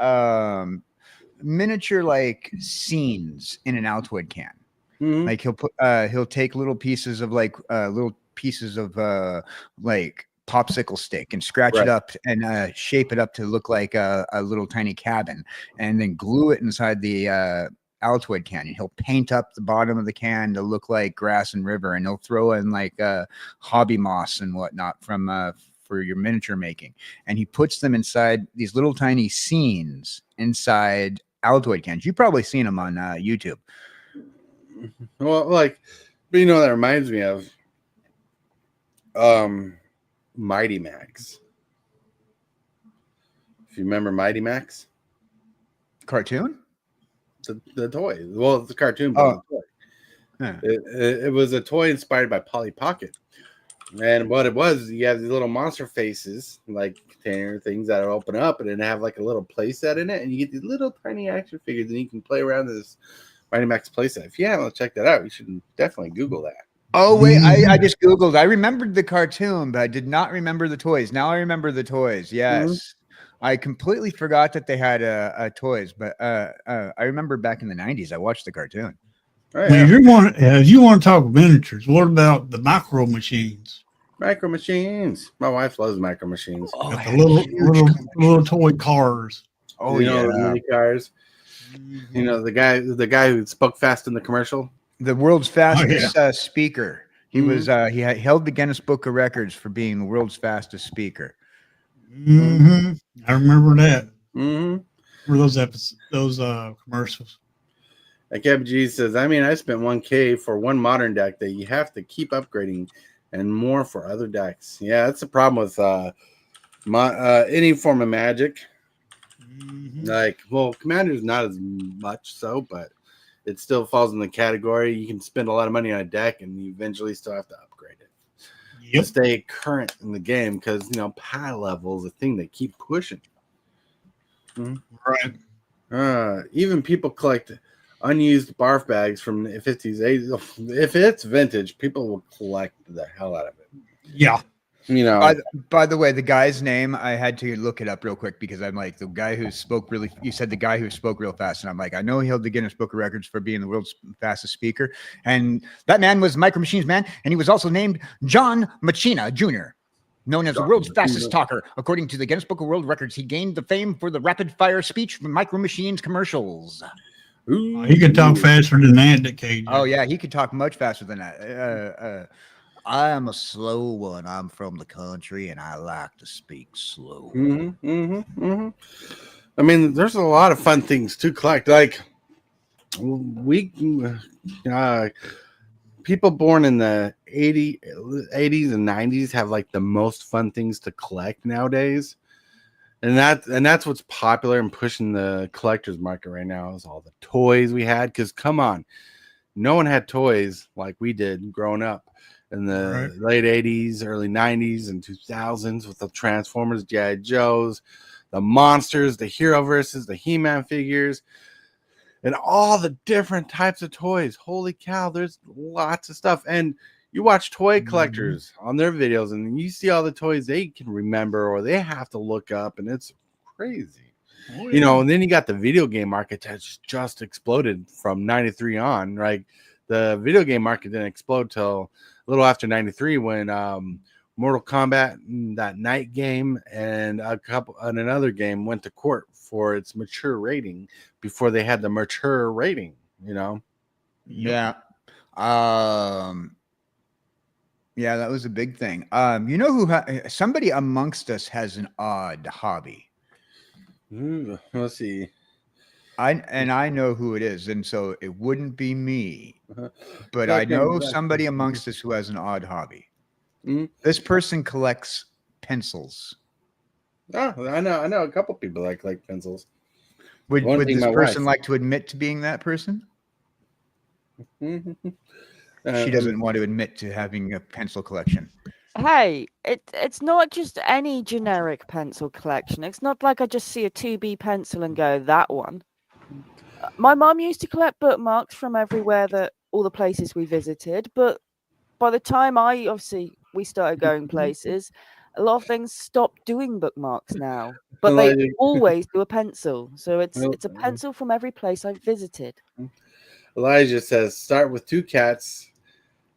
[SPEAKER 4] like scenes in an Altoid can. Like he'll take little pieces of like popsicle stick and scratch it up and shape it up to look like a little tiny cabin, and then glue it inside the Altoid can. And he'll paint up the bottom of the can to look like grass and river, and he'll throw in like hobby moss and whatnot for your miniature making. And he puts them inside these little tiny scenes inside Altoid cans. You've probably seen them on YouTube.
[SPEAKER 2] Well, but that reminds me of Mighty Max. If you remember Mighty Max,
[SPEAKER 4] cartoon,
[SPEAKER 2] the toy. Well, it's a cartoon, but it's a toy.
[SPEAKER 4] Yeah.
[SPEAKER 2] It was a toy inspired by Polly Pocket, and what it was, you have these little monster faces, like container things that open up, and then have like a little playset in it, and you get these little tiny action figures, and you can play around this Mighty Max playset. If you haven't checked that out, you should definitely Google that.
[SPEAKER 4] Oh, wait, I just Googled. I remembered the cartoon, but I did not remember the toys. Now I remember the toys. Yes. I completely forgot that they had toys, but I remember back in the 90s, I watched the cartoon.
[SPEAKER 3] Right, if you want to talk miniatures, what about the micro machines?
[SPEAKER 2] Micro machines. My wife loves micro machines.
[SPEAKER 3] Oh, the little toy cars.
[SPEAKER 2] Oh, the mini cars. You know, the guy who spoke fast in the commercial,
[SPEAKER 4] the world's fastest speaker. He was he held the Guinness Book of Records for being the world's fastest speaker.
[SPEAKER 3] I remember that. Remember those commercials.
[SPEAKER 2] Like MG says, I spent $1,000 for one modern deck that you have to keep upgrading, and more for other decks. Yeah, that's the problem with any form of Magic. Commander's not as much so, but it still falls in the category. You can spend a lot of money on a deck, and you eventually still have to upgrade it to stay current in the game, because pad level is a thing they keep pushing. Right. Even people collect unused barf bags from the 50s, 80s. If it's vintage, people will collect the hell out of it.
[SPEAKER 3] Yeah.
[SPEAKER 4] By the way, the guy's name, I had to look it up real quick because I'm like, the guy who spoke you said the guy who spoke real fast. And I'm like, I know he held the Guinness Book of Records for being the world's fastest speaker. And that man was Micro Machines man. And he was also named John Machina Jr., known as the world's fastest talker. According to the Guinness Book of World Records, he gained the fame for the rapid fire speech from Micro Machines commercials.
[SPEAKER 3] He could talk faster than that, KJ.
[SPEAKER 4] Oh, yeah, he could talk much faster than that. I am a slow one. I'm from the country, and I like to speak slow.
[SPEAKER 2] There's a lot of fun things to collect. Like people born in the 80s and 90s have like the most fun things to collect nowadays. And that's what's popular and pushing the collector's market right now is all the toys we had. Because come on, no one had toys like we did growing up. in the late 80s, early 90s, and 2000s with the Transformers, G.I. Joes, the monsters, the Hero Versus, the He-Man figures, and all the different types of toys. Holy cow, there's lots of stuff. And you watch toy collectors on their videos, and you see all the toys they can remember or they have to look up, and it's crazy.
[SPEAKER 3] Oh,
[SPEAKER 2] You know, and then you got the video game market that's just exploded from 93 on. Like the video game market didn't explode till a little after 93 when Mortal Kombat, that night game, and another game went to court for its mature rating before they had the mature rating, you know?
[SPEAKER 4] Yeah. Yeah, that was a big thing. You know who somebody amongst us has an odd hobby.
[SPEAKER 2] Let's see.
[SPEAKER 4] I know who it is, and so it wouldn't be me. But I
[SPEAKER 2] Okay,
[SPEAKER 4] know
[SPEAKER 2] that's-
[SPEAKER 4] somebody amongst us who has an odd hobby.
[SPEAKER 2] Mhm.
[SPEAKER 4] This person collects pencils.
[SPEAKER 2] Oh, I know a couple people like pencils.
[SPEAKER 4] Would
[SPEAKER 2] One thing
[SPEAKER 4] this
[SPEAKER 2] my
[SPEAKER 4] person
[SPEAKER 2] wife-
[SPEAKER 4] like to admit to being that person? She doesn't want to admit to having a pencil collection.
[SPEAKER 5] Hey, it's not just any generic pencil collection. It's not like I just see a 2B pencil and go, that one. My mum used to collect bookmarks from everywhere, that all the places we visited, but by the time we started going places, a lot of things stopped doing bookmarks now. But they
[SPEAKER 2] Elijah-
[SPEAKER 5] always do a pencil. So it's
[SPEAKER 2] Well,
[SPEAKER 5] a pencil from every place I've visited.
[SPEAKER 2] Elijah says, start with 2 cats,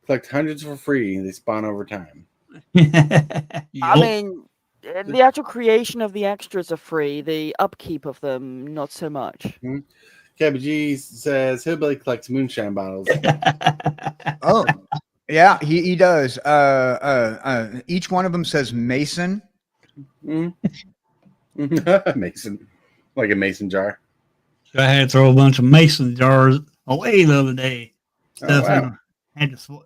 [SPEAKER 2] collect hundreds for free. They spawn over time.
[SPEAKER 5] I
[SPEAKER 3] Yup.
[SPEAKER 5] mean, the actual creation of the extras are free. The upkeep of them, not so much.
[SPEAKER 2] Cabby G says, Hillbilly collects moonshine bottles.
[SPEAKER 4] Oh, yeah, he does. Each one of them says Mason.
[SPEAKER 2] Mason. Like a mason jar.
[SPEAKER 3] I had to throw a bunch of mason jars away the other day. Stuff
[SPEAKER 2] wow.
[SPEAKER 3] had to swallow,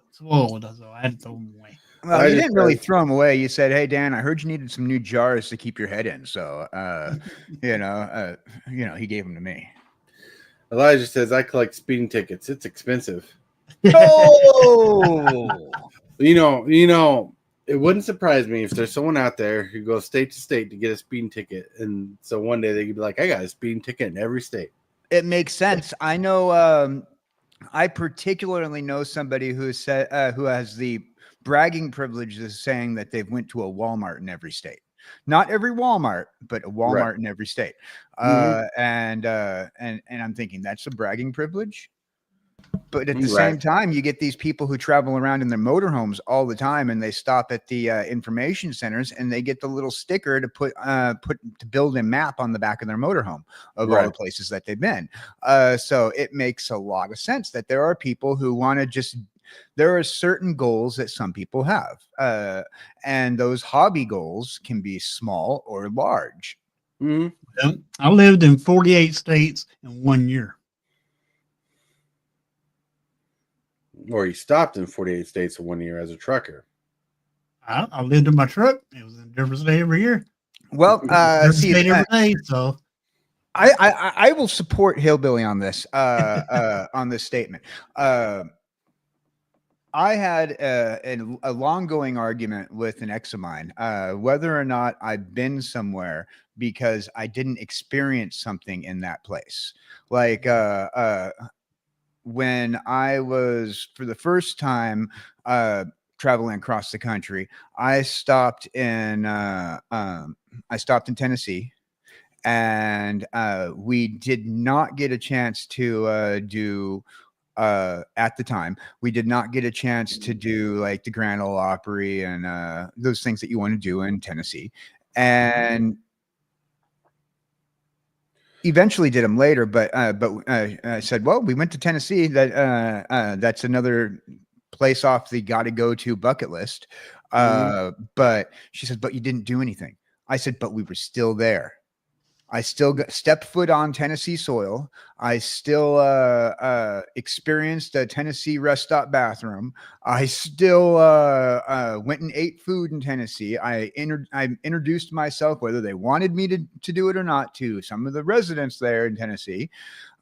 [SPEAKER 3] so I had to throw them away.
[SPEAKER 4] Well,
[SPEAKER 2] I
[SPEAKER 4] you
[SPEAKER 2] just
[SPEAKER 4] didn't really
[SPEAKER 2] said-
[SPEAKER 4] throw them away. You said, "Hey, Dan, I heard you needed some new jars to keep your head in." So, he gave them to me.
[SPEAKER 2] Elijah says, I collect speeding tickets. It's expensive.
[SPEAKER 4] Oh,
[SPEAKER 2] You know, it wouldn't surprise me if there's someone out there who goes state to state to get a speeding ticket. And so one day they could be like, I got a speeding ticket in every state.
[SPEAKER 4] it makes sense. I know. I particularly know somebody who has the bragging privilege of saying that they've went to a Walmart in every state. Not every Walmart, but a Walmart
[SPEAKER 2] Right.
[SPEAKER 4] in every state. And I'm thinking that's a bragging privilege. But at the same time, you get these people who travel around in their motorhomes all the time, and they stop at the information centers, and they get the little sticker to put to build a map on the back of their motorhome of all the places that they've been. So it makes a lot of sense that there are people who want to just. There are certain goals that some people have, and those hobby goals can be small or large.
[SPEAKER 3] I lived in 48 states in 1 year.
[SPEAKER 2] Or he stopped in 48 states in 1 year as a trucker.
[SPEAKER 3] I lived in my truck. It was in a different state every year.
[SPEAKER 4] Well,
[SPEAKER 3] Different state every day. So
[SPEAKER 4] I will support Hillbilly on this on this statement. I had a long going argument with an ex of mine whether or not I've been somewhere because I didn't experience something in that place. Like when I was for the first time traveling across the country, I stopped in Tennessee. And we did not get a chance to do at the time. We did not get a chance to do like the Grand Ole Opry and those things that you want to do in Tennessee. And eventually did them later. But I said, well, we went to Tennessee. That's another place off the got to go to bucket list. But she said, but you didn't do anything. I said, but we were still there. I still stepped foot on Tennessee soil. I still experienced a Tennessee rest stop bathroom. I still went and ate food in Tennessee. I introduced myself, whether they wanted me to do it or not, to some of the residents there in Tennessee.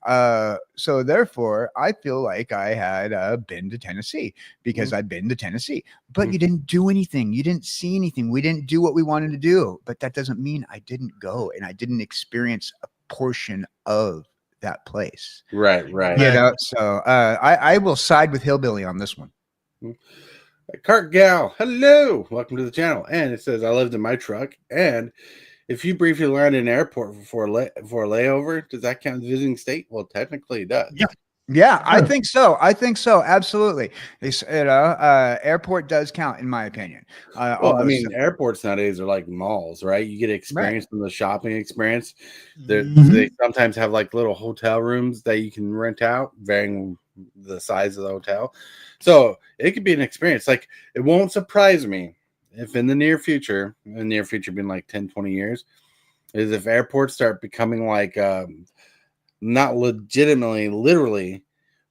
[SPEAKER 4] So therefore, I feel like I had been to Tennessee because I've been to Tennessee, but you didn't do anything. You didn't see anything. We didn't do what we wanted to do, but that doesn't mean I didn't go and I didn't experience a portion of that place.
[SPEAKER 2] Right.
[SPEAKER 4] You know, so I will side with Hillbilly on this one.
[SPEAKER 2] Cart Gal, hello, welcome to the channel. And it says I lived in my truck. And if you briefly land in an airport for a layover, does that count as visiting state? Well, technically it does.
[SPEAKER 4] Yeah, I think so. Absolutely. Airport does count, in my opinion.
[SPEAKER 2] Well, I mean, airports nowadays are like malls, right? You get experience from the shopping experience. They sometimes have like little hotel rooms that you can rent out, varying the size of the hotel. So it could be an experience. Like, it won't surprise me if in the near future being like 10, 20 years, is if airports start becoming like not legitimately, literally,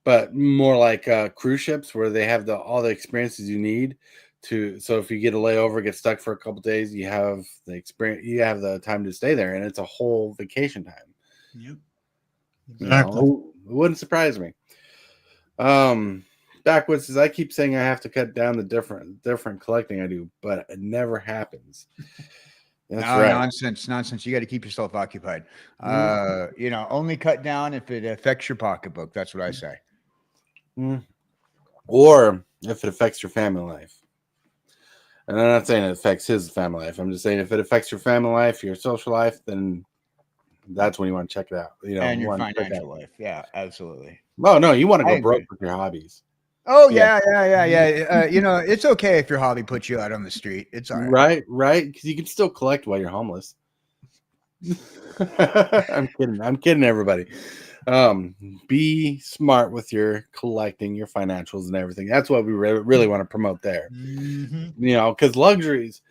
[SPEAKER 2] but more like cruise ships where they have all the experiences you need to. So if you get a layover, get stuck for a couple days, you have the experience, you have the time to stay there, and it's a whole vacation time.
[SPEAKER 3] Yep.
[SPEAKER 2] Exactly. It wouldn't surprise me. Backwoods says, I keep saying I have to cut down the different collecting I do, but it never happens. That's right.
[SPEAKER 4] Nonsense. You got to keep yourself occupied. You know, only cut down if it affects your pocketbook. That's what I say.
[SPEAKER 2] Or if it affects your family life. And I'm not saying it affects his family life. I'm just saying if it affects your family life, your social life, then that's when you want to check it out. You know,
[SPEAKER 4] and your financial life. Yeah, absolutely.
[SPEAKER 2] Oh no, you want to go broke with your hobbies.
[SPEAKER 4] Oh yeah. You know, it's okay if your hobby puts you out on the street. It's all right.
[SPEAKER 2] Right, because you can still collect while you're homeless. I'm kidding, everybody. Be smart with your collecting, your financials, and everything. That's what we really want to promote there. You know, because luxuries,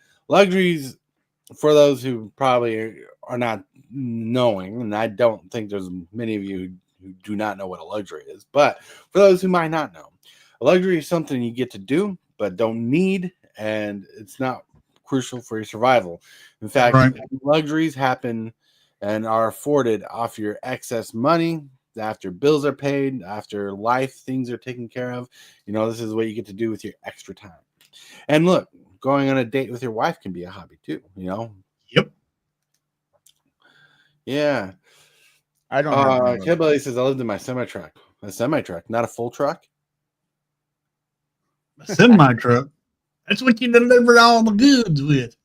[SPEAKER 2] for those who probably are not knowing, and I don't think there's many of you who do not know what a luxury is, but for those who might not know, a luxury is something you get to do but don't need, and it's not crucial for your survival. In fact, luxuries happen and are afforded off your excess money after bills are paid, after things are taken care of. You know, this is what you get to do with your extra time. And look, going on a date with your wife can be a hobby too, you know?
[SPEAKER 3] Yep.
[SPEAKER 2] Yeah.
[SPEAKER 4] I don't
[SPEAKER 2] Hillbilly says I lived in my semi-truck. A semi-truck, not a full truck.
[SPEAKER 3] A semi-truck. That's what you deliver all the goods with.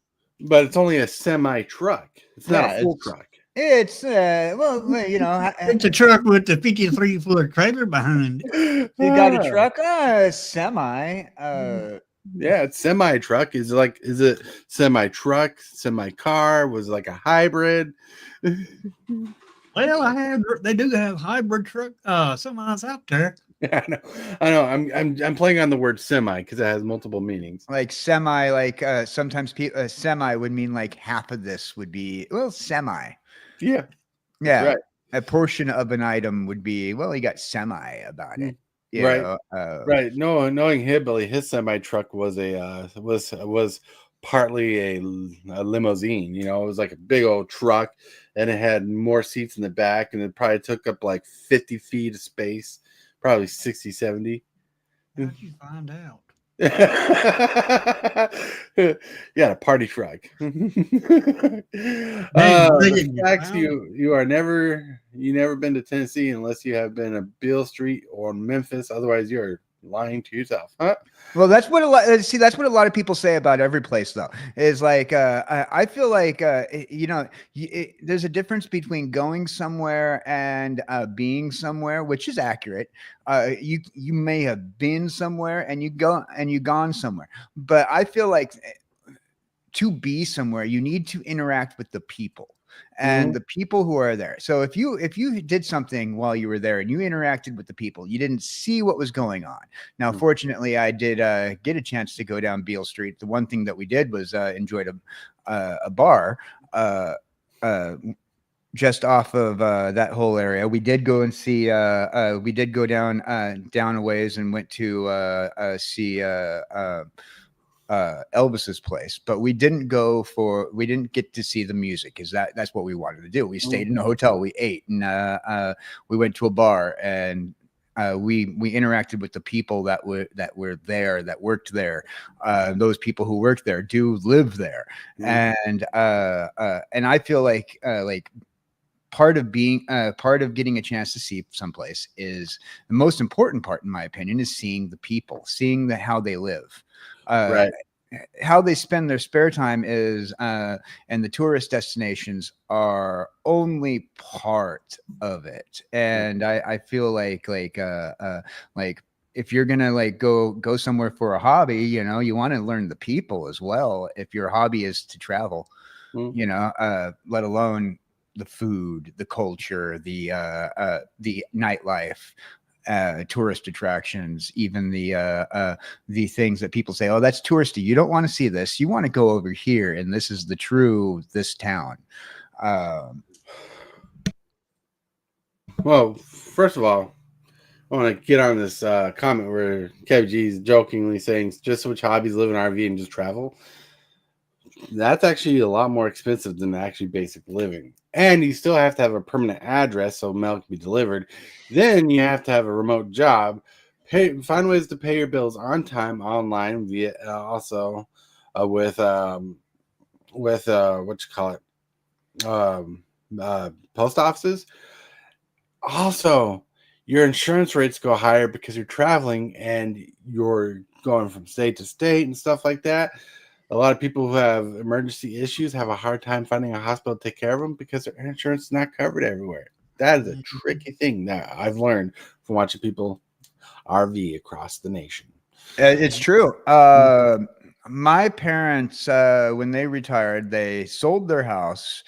[SPEAKER 2] But it's only a semi-truck. It's not a full truck.
[SPEAKER 4] It's well, you know,
[SPEAKER 3] it's a truck with a 53-foot trailer behind it.
[SPEAKER 4] You got a truck, semi.
[SPEAKER 2] Yeah, it's semi-truck. Is it semi-truck, semi-car? Was it like a hybrid?
[SPEAKER 3] Well, they do have hybrid truck semis out there.
[SPEAKER 2] Yeah, I know. I'm playing on the word semi because it has multiple meanings.
[SPEAKER 4] Like semi, like sometimes semi would mean like half of this would be semi.
[SPEAKER 2] Yeah.
[SPEAKER 4] Right. A portion of an item would be you got semi about it. You know?
[SPEAKER 2] Right. No, knowing Hillbilly, his semi truck was was partly a limousine. You know, it was like a big old truck, and it had more seats in the back, and it probably took up like 50 feet of space. Probably 60, 70.
[SPEAKER 3] How'd you find out?
[SPEAKER 2] Yeah, a party truck. Facts, you never been to Tennessee unless you have been to Beale Street or Memphis. Otherwise, you're lying to yourself, huh?
[SPEAKER 4] Well, that's what a lot of people say about every place, though. Is like I feel like you know, there's a difference between going somewhere and being somewhere, which is accurate. You may have been somewhere and you've gone somewhere, but I feel like to be somewhere, you need to interact with the people. And the people who are there. So if you did something while you were there and you interacted with the people, you didn't see what was going on. Now, fortunately, I did get a chance to go down Beale Street. The one thing that we did was enjoyed a bar just off of that whole area. We did go and see. We did go down a ways and went to see. Elvis's place, but we didn't get to see the music, because that's what we wanted to do. We stayed in a hotel, we ate, and we went to a bar, and we interacted with the people that worked there. Those people who worked there do live there, and I feel like part of getting a chance to see someplace is the most important part, in my opinion, is seeing the people, seeing how they live,
[SPEAKER 2] Right.
[SPEAKER 4] how they spend their spare time is, and the tourist destinations are only part of it. And I feel like if you're gonna go somewhere for a hobby, you want to learn the people as well. If your hobby is to travel, let alone the food, the culture, the nightlife, tourist attractions, even the things that people say, oh, that's touristy, you don't want to see this, you want to go over here, and this is this town.
[SPEAKER 2] Well, first of all, I want to get on this comment where KevG is jokingly saying, just switch hobbies, live in an RV, and just travel. That's actually a lot more expensive than actually basic living. And you still have to have a permanent address so mail can be delivered. Then you have to have a remote job. Find ways to pay your bills on time online via also with what you call it, post offices. Also, your insurance rates go higher because you're traveling and you're going from state to state and stuff like that. A lot of people who have emergency issues have a hard time finding a hospital to take care of them because their insurance is not covered everywhere. That is a tricky thing that I've learned from watching people RV across the nation.
[SPEAKER 4] It's true. My parents, when they retired, they sold their house,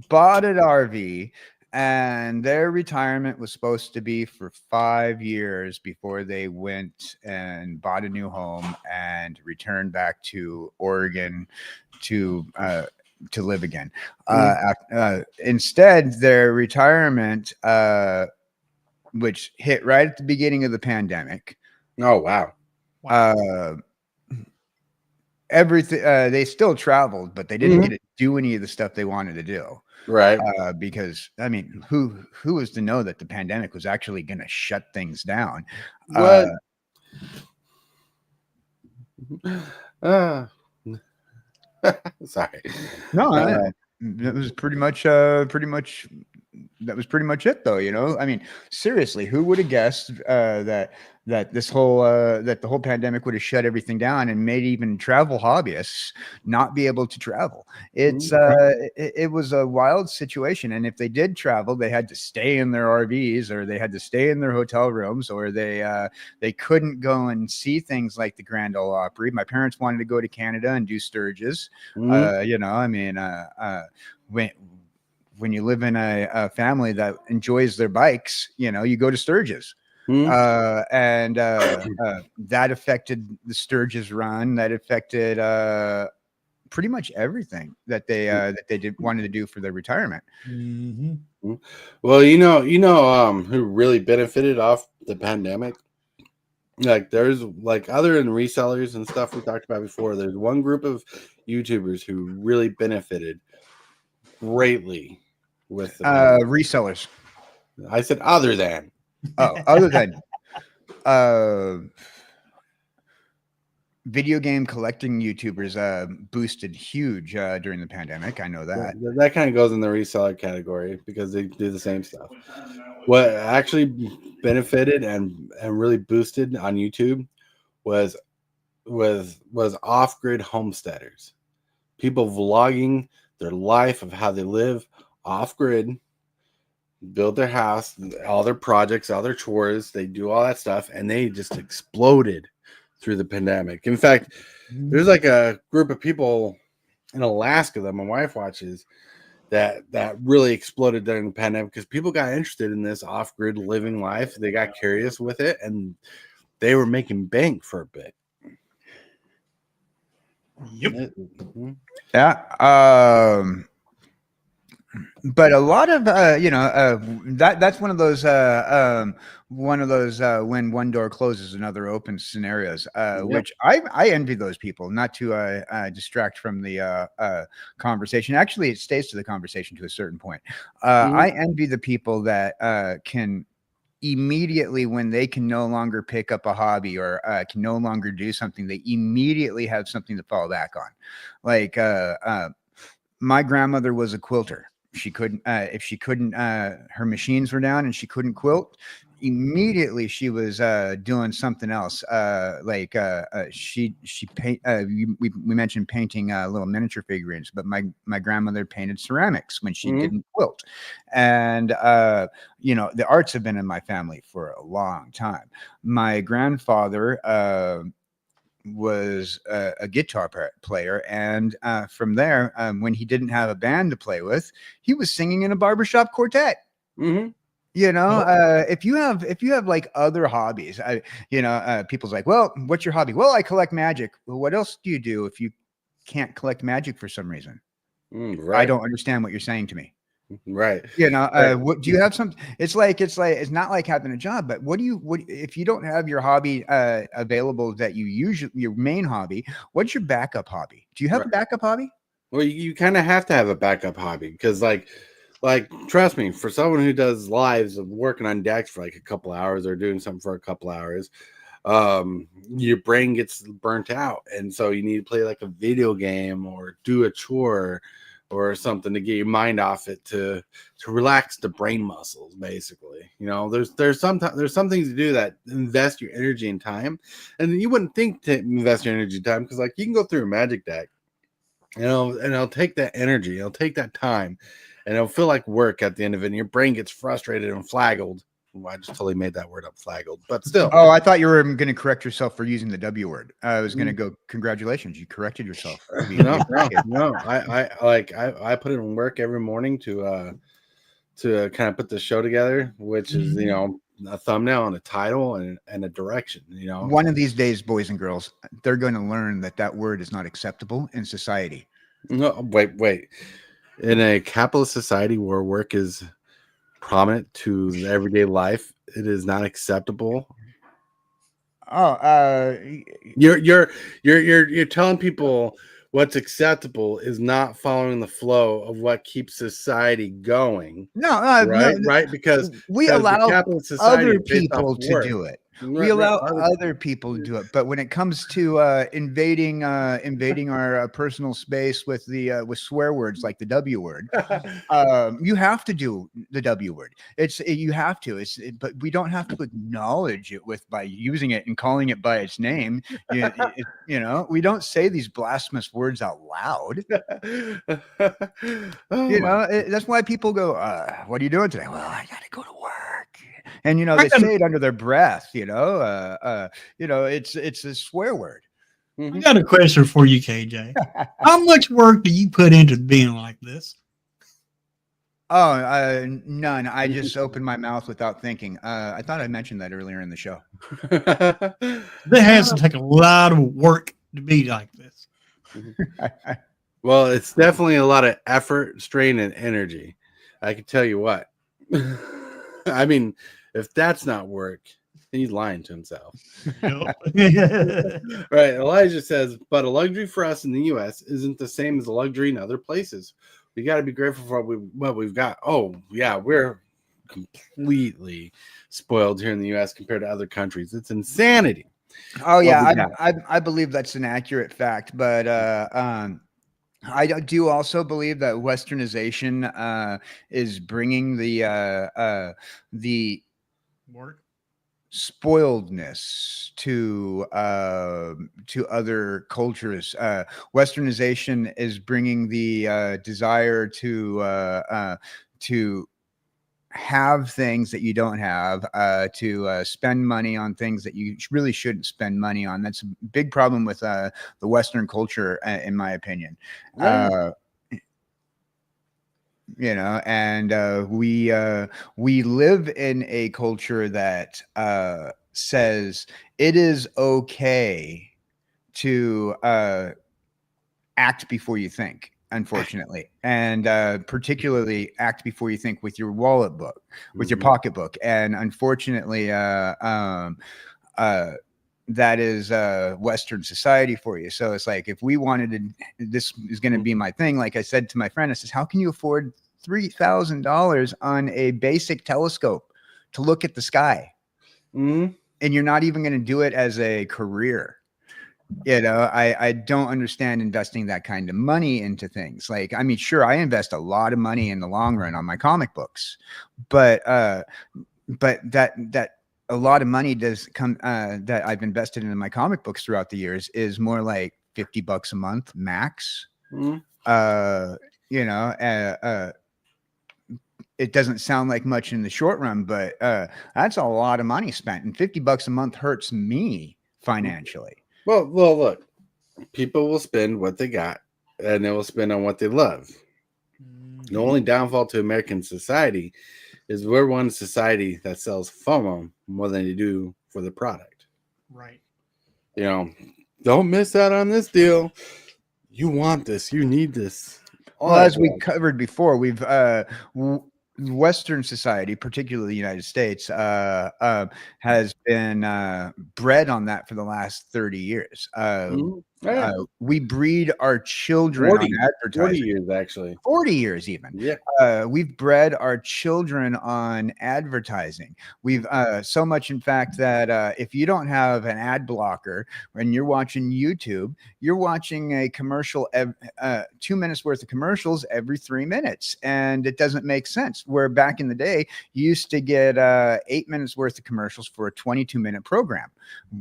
[SPEAKER 4] bought an RV, and their retirement was supposed to be for 5 years before they went and bought a new home and returned back to Oregon to live again. Instead, their retirement, which hit right at the beginning of the pandemic.
[SPEAKER 2] Oh, wow.
[SPEAKER 4] Everything, they still traveled, but they didn't get to do any of the stuff they wanted to do.
[SPEAKER 2] Right.
[SPEAKER 4] Because I mean, who was to know that the pandemic was actually going to shut things down?
[SPEAKER 2] What? Sorry.
[SPEAKER 4] No, that was pretty much that was pretty much it, though. I mean, seriously, who would have guessed that this whole that the whole pandemic would have shut everything down and made even travel hobbyists not be able to travel? It was a wild situation, and if they did travel, they had to stay in their RVs, or they had to stay in their hotel rooms, or they couldn't go and see things like the Grand Ole Opry. My parents wanted to go to Canada and do Sturgis. I mean, when you live in a family that enjoys their bikes, you go to Sturgis. And that affected the Sturgis run. That affected pretty much everything that they wanted to do for their retirement.
[SPEAKER 2] Well, who really benefited off the pandemic? Like, there's other than resellers and stuff we talked about before, there's one group of YouTubers who really benefited greatly with the
[SPEAKER 4] resellers.
[SPEAKER 2] I said other than.
[SPEAKER 4] Oh, other than video game collecting YouTubers boosted huge during the pandemic. I know that.
[SPEAKER 2] That kind of goes in the reseller category because they do the same stuff. What actually benefited and really boosted on YouTube was off-grid homesteaders. People vlogging their life of how they live off-grid, build their house, all their projects, all their chores, they do all that stuff, and they just exploded through the pandemic. In fact, there's a group of people in Alaska that my wife watches that really exploded during the pandemic because people got interested in this off-grid living life. They got curious with it, and they were making bank for a bit.
[SPEAKER 3] Yep.
[SPEAKER 4] Yeah. But a lot of that's one of those when one door closes another opens scenarios,
[SPEAKER 2] Yep.
[SPEAKER 4] which I envy those people. Not to distract from the conversation. Actually, it stays to the conversation to a certain point. I envy the people that can immediately, when they can no longer pick up a hobby or can no longer do something, they immediately have something to fall back on. Like my grandmother was a quilter. She couldn't, if she couldn't, her machines were down and she couldn't quilt. Immediately, she was doing something else. She paint. We mentioned painting little miniature figurines, but my grandmother painted ceramics when she didn't quilt, and the arts have been in my family for a long time. My grandfather was a guitar player, and from there, when he didn't have a band to play with, he was singing in a barbershop quartet. If you have like other hobbies, people's like, well, what's your hobby? Well, I collect magic. Well, what else do you do if you can't collect magic for some reason?
[SPEAKER 2] Right.
[SPEAKER 4] I don't understand what you're saying to me.
[SPEAKER 2] Right.
[SPEAKER 4] What do you have? It's not like having a job, but what if you don't have your hobby available that you usually, your main hobby, what's your backup hobby? Do you have a backup hobby?
[SPEAKER 2] Well, you kind of have to have a backup hobby because like trust me, for someone who does lives of working on decks for like a couple hours or doing something for a couple hours, your brain gets burnt out, and so you need to play like a video game or do a chore or something to get your mind off it, to relax the brain muscles, basically. There's some things to do that invest your energy and time, and you wouldn't think to invest your energy and time because like you can go through a magic deck, and it'll take that energy, it'll take that time, and it'll feel like work at the end of it, and your brain gets frustrated and flaggled. Well, I just totally made that word up, flaggled, but still.
[SPEAKER 4] Oh, I thought you were going to correct yourself for using the W word. I was going to go, congratulations, you corrected yourself.
[SPEAKER 2] No. I put in work every morning to kind of put the show together, which is a thumbnail and a title and a direction.
[SPEAKER 4] One of these days, boys and girls, they're going to learn that word is not acceptable in society.
[SPEAKER 2] No, wait. In a capitalist society where work is prominent to everyday life, it is not acceptable. You're telling people what's acceptable is not following the flow of what keeps society going. Right? Because
[SPEAKER 4] we allow other people to do it. We allow other people to do it, but when it comes to invading our personal space with swear words like the W word, you have to do the W word. You have to. But we don't have to acknowledge it by using it and calling it by its name. We don't say these blasphemous words out loud. That's why people go, "What are you doing today?" Well, I got to go to work. And they say it under their breath. It's a swear word.
[SPEAKER 3] I got a question for you, KJ. How much work do you put into being like this?
[SPEAKER 4] Oh, none. I just opened my mouth without thinking. I thought I mentioned that earlier in the show.
[SPEAKER 3] That has to take a lot of work to be like this.
[SPEAKER 2] Well, it's definitely a lot of effort, strain, and energy. I can tell you what. I mean, if that's not work, he's lying to himself. Right. Elijah says, but a luxury for us in the U.S. isn't the same as a luxury in other places. We got to be grateful for what we've got. Oh, yeah, we're completely spoiled here in the U.S. compared to other countries. It's insanity.
[SPEAKER 4] Oh, yeah, I believe that's an accurate fact, but I do also believe that Westernization is bringing the
[SPEAKER 3] work
[SPEAKER 4] spoiledness to other cultures. Westernization is bringing the desire to have things that you don't have, to spend money on things that you really shouldn't spend money on. That's a big problem with the Western culture, in my opinion.
[SPEAKER 2] Yeah.
[SPEAKER 4] And we live in a culture that says it is okay to act before you think. unfortunately, and particularly act before you think with your wallet book, with your
[SPEAKER 2] Mhm.
[SPEAKER 4] pocketbook, and unfortunately, that is Western society for you. So it's like, if we wanted to, this is going to be my thing. Like I said to my friend, I says, how can you afford $3,000 on a basic telescope to look at the sky?
[SPEAKER 2] Mhm.
[SPEAKER 4] And you're not even going to do it as a career. You know, I don't understand investing that kind of money into things. Like, I mean, sure, I invest a lot of money in the long run on my comic books, but that a lot of money does come that I've invested in my comic books throughout the years is more like $50 a month max.
[SPEAKER 2] Mhm.
[SPEAKER 4] You know, it doesn't sound like much in the short run, but that's a lot of money spent, and $50 a month hurts me financially.
[SPEAKER 2] Well, look, people will spend what they got, and they will spend on what they love. The only downfall to American society is we're one society that sells FOMO more than you do for the product.
[SPEAKER 3] Right.
[SPEAKER 2] You know, don't miss out on this deal. You want this. You need this. All
[SPEAKER 4] Well,
[SPEAKER 2] that
[SPEAKER 4] as we
[SPEAKER 2] jazz.
[SPEAKER 4] covered before, we've Western society, particularly the United States, has been bred on that for the last 30 years.
[SPEAKER 2] Mhm. Yeah.
[SPEAKER 4] We breed our children
[SPEAKER 2] 40,
[SPEAKER 4] on
[SPEAKER 2] 40
[SPEAKER 4] advertising.
[SPEAKER 2] years, actually.
[SPEAKER 4] 40 years even.
[SPEAKER 2] Yeah.
[SPEAKER 4] We've bred our children on advertising. We've so much, in fact, that if you don't have an ad blocker when you're watching YouTube, you're watching a commercial, 2 minutes worth of commercials every 3 minutes, and it doesn't make sense. Where back in the day, you used to get 8 minutes worth of commercials for a 22-minute program,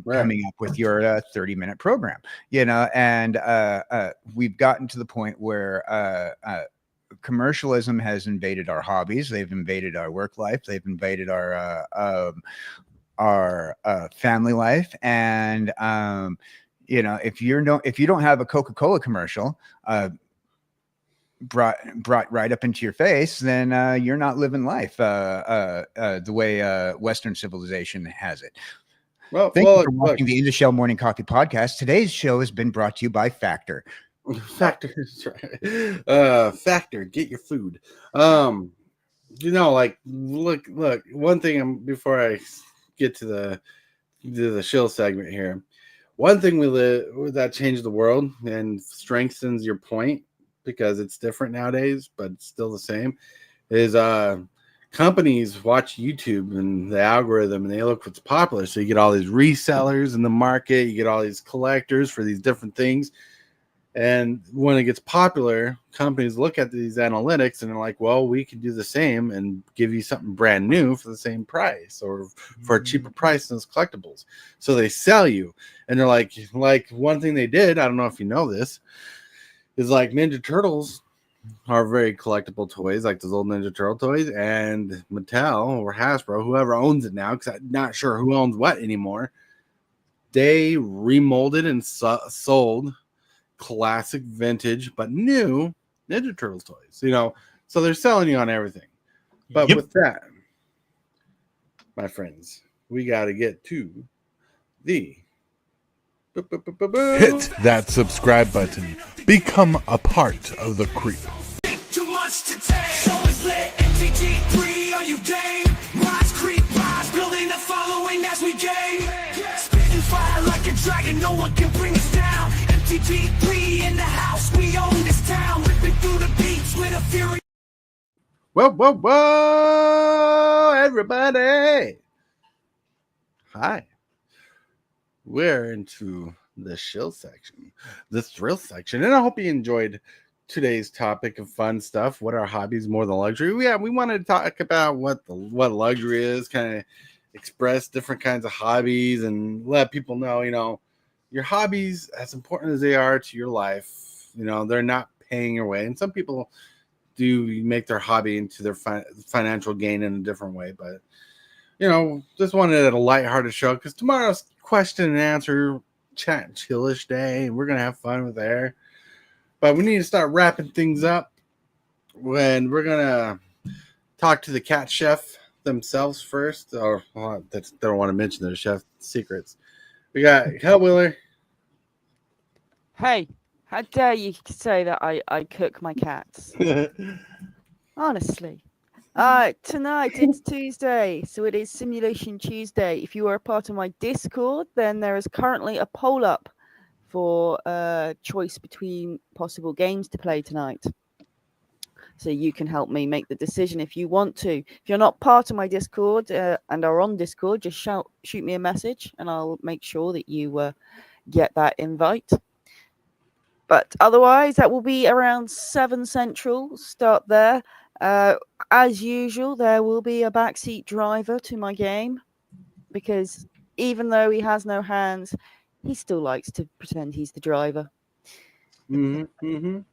[SPEAKER 4] coming up with your 30-minute program. You know, and we've gotten to the point where commercialism has invaded our hobbies. They've invaded our work life. They've invaded our family life. And you know, if you don't have a Coca-Cola commercial brought right up into your face, then you're not living life the way Western civilization has it.
[SPEAKER 2] Well,
[SPEAKER 4] Thank you for
[SPEAKER 2] look,
[SPEAKER 4] watching the In the Shell Morning Coffee Podcast. Today's show has been brought to you by Factor.
[SPEAKER 2] Factor, right. Factor, get your food. You know, like look. One thing, before I get to the shill segment here, one thing that changed the world and strengthens your point, because it's different nowadays, but it's still the same, is companies watch YouTube and the algorithm, and they look what's popular. So you get all these resellers in the market, you get all these collectors for these different things. And when it gets popular, companies look at these analytics and they're like, well, we can do the same and give you something brand new for the same price, or for a cheaper price than those collectibles. So they sell you. And they're like one thing they did, I don't know if you know this, is like Ninja Turtles are very collectible toys, like those old Ninja Turtle toys, and Mattel or Hasbro, whoever owns it now, because I'm not sure who owns what anymore, they remolded and sold classic, vintage, but new Ninja Turtles toys. You know, so they're selling you on everything. But with that, my friends, we got to get to the
[SPEAKER 6] hit that subscribe button. Become a part of the crew.
[SPEAKER 1] Too much to take. So it's lit. ep38, are you game? Rise, creep, rise, building a following as we gain. Spitting fire like a dragon, no one can bring us down. ep38 in the house, we own this town. Ripping through the beats with a fury.
[SPEAKER 2] Whoa, everybody. Hi. We're into the shill section, the thrill section, and I hope you enjoyed today's topic of fun stuff. What are hobbies more than luxury? Yeah, we wanted to talk about what luxury is, kind of express different kinds of hobbies, and let people know, you know, your hobbies, as important as they are to your life, you know, they're not paying your way. And some people do make their hobby into their financial gain in a different way, but you know, just wanted a lighthearted show, because tomorrow's question and answer chat and chillish day, and we're gonna have fun with there. But we need to start wrapping things up when we're gonna talk to the cat chef themselves first, or they don't want to mention their chef secrets. We got Hellwheeler.
[SPEAKER 5] Hey, How dare you say that I cook my cats? Honestly. Tonight it's Tuesday, so it is Simulation Tuesday. If you are a part of my Discord, then there is currently a poll up for a choice between possible games to play tonight. So you can help me make the decision if you want to. If you're not part of my Discord and are on Discord, just shoot me a message and I'll make sure that you get that invite. But otherwise, that will be around 7 Central. Start there. As usual, there will be a backseat driver to my game because even though he has no hands, he still likes to pretend he's the driver.
[SPEAKER 2] Driving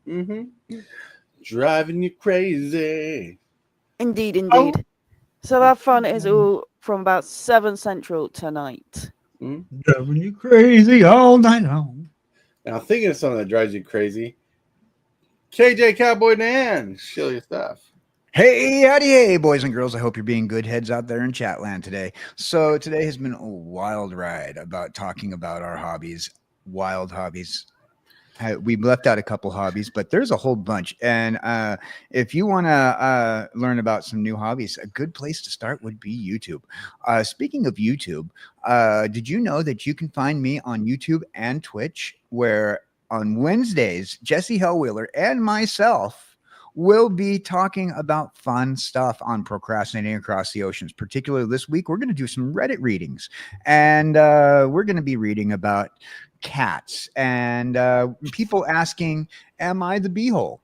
[SPEAKER 2] you crazy.
[SPEAKER 5] Indeed.
[SPEAKER 3] Oh.
[SPEAKER 5] So that fun is all from about 7 Central tonight.
[SPEAKER 3] Driving you crazy all night long.
[SPEAKER 2] Now, thinking of something that drives you crazy, kjcowboydan, show your stuff.
[SPEAKER 4] Hey, howdy, hey, boys and girls. I hope you're being good heads out there in Chatland today. So today has been a wild ride about talking about our hobbies, wild hobbies. We've left out a couple hobbies, but there's a whole bunch. And if you want to learn about some new hobbies, a good place to start would be YouTube. Speaking of YouTube, did you know that you can find me on YouTube and Twitch, where on Wednesdays, Jesse Hellwheeler and myself will be talking about fun stuff on procrastinating across the oceans. Particularly this week, we're going to do some Reddit readings, and we're going to be reading about cats and people asking, am I the beehole?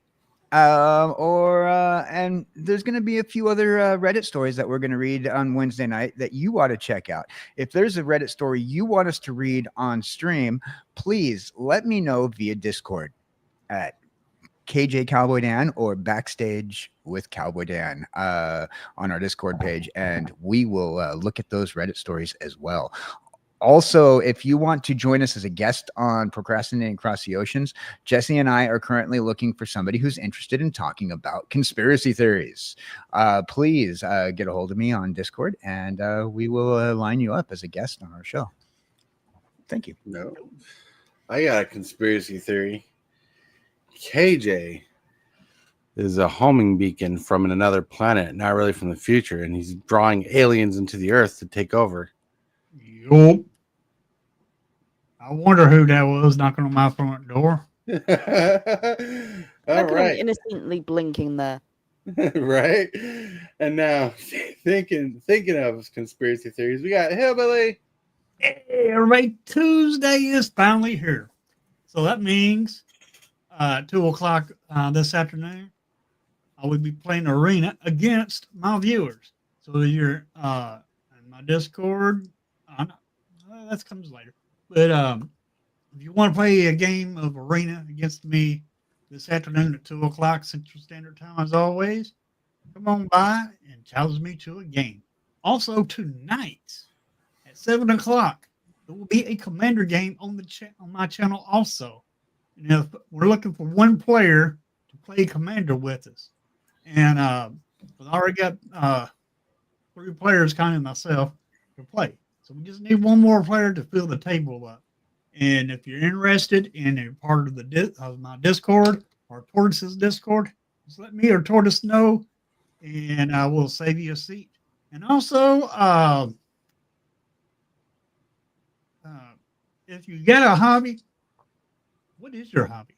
[SPEAKER 4] And there's going to be a few other Reddit stories that we're going to read on Wednesday night that you ought to check out. If there's a Reddit story you want us to read on stream, please let me know via Discord at kjcowboydan or Backstage with Cowboy Dan on our Discord page, and we will look at those Reddit stories as well. Also, if you want to join us as a guest on Procrastinating Across the Oceans, Jesse and I are currently looking for somebody who's interested in talking about conspiracy theories. Please get a hold of me on Discord, and we will line you up as a guest on our show. Thank you.
[SPEAKER 2] No, I got a conspiracy theory. KJ is a homing beacon from another planet, not really from the future, and he's drawing aliens into the Earth to take over.
[SPEAKER 3] Yup. I wonder who that was knocking on my front door.
[SPEAKER 2] All
[SPEAKER 5] Look at him
[SPEAKER 2] right.
[SPEAKER 5] innocently blinking there.
[SPEAKER 2] Right. And now thinking of conspiracy theories, we got Hillbilly.
[SPEAKER 3] Hey, everybody, Tuesday is finally here. So that means 2 o'clock this afternoon, I will be playing Arena against my viewers. So you're in my Discord. That comes later. But if you want to play a game of Arena against me this afternoon at 2 o'clock Central Standard Time, as always, come on by and challenge me to a game. Also, tonight at 7 o'clock, there will be a Commander game on my channel also. And if we're looking for one player to play Commander with us. And I already got 3 players, counting myself, to play. So we just need one more player to fill the table up. And if you're interested in a part of my Discord or Tortoise's Discord, just let me or Tortoise know, and I will save you a seat. And also, if you got a hobby, what is your hobby?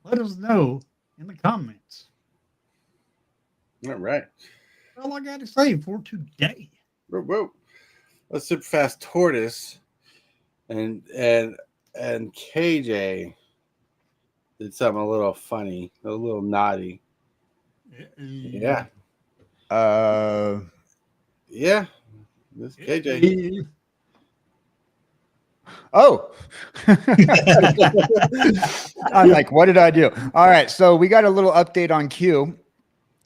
[SPEAKER 3] Let us know in the comments.
[SPEAKER 2] All right.
[SPEAKER 3] That's all I got to say for today.
[SPEAKER 2] Whoa. A Super Fast Tortoise and KJ did something a little funny, a little naughty. Yeah. Yeah. This KJ.
[SPEAKER 4] Oh, I'm like, what did I do? All right. So we got a little update on Q.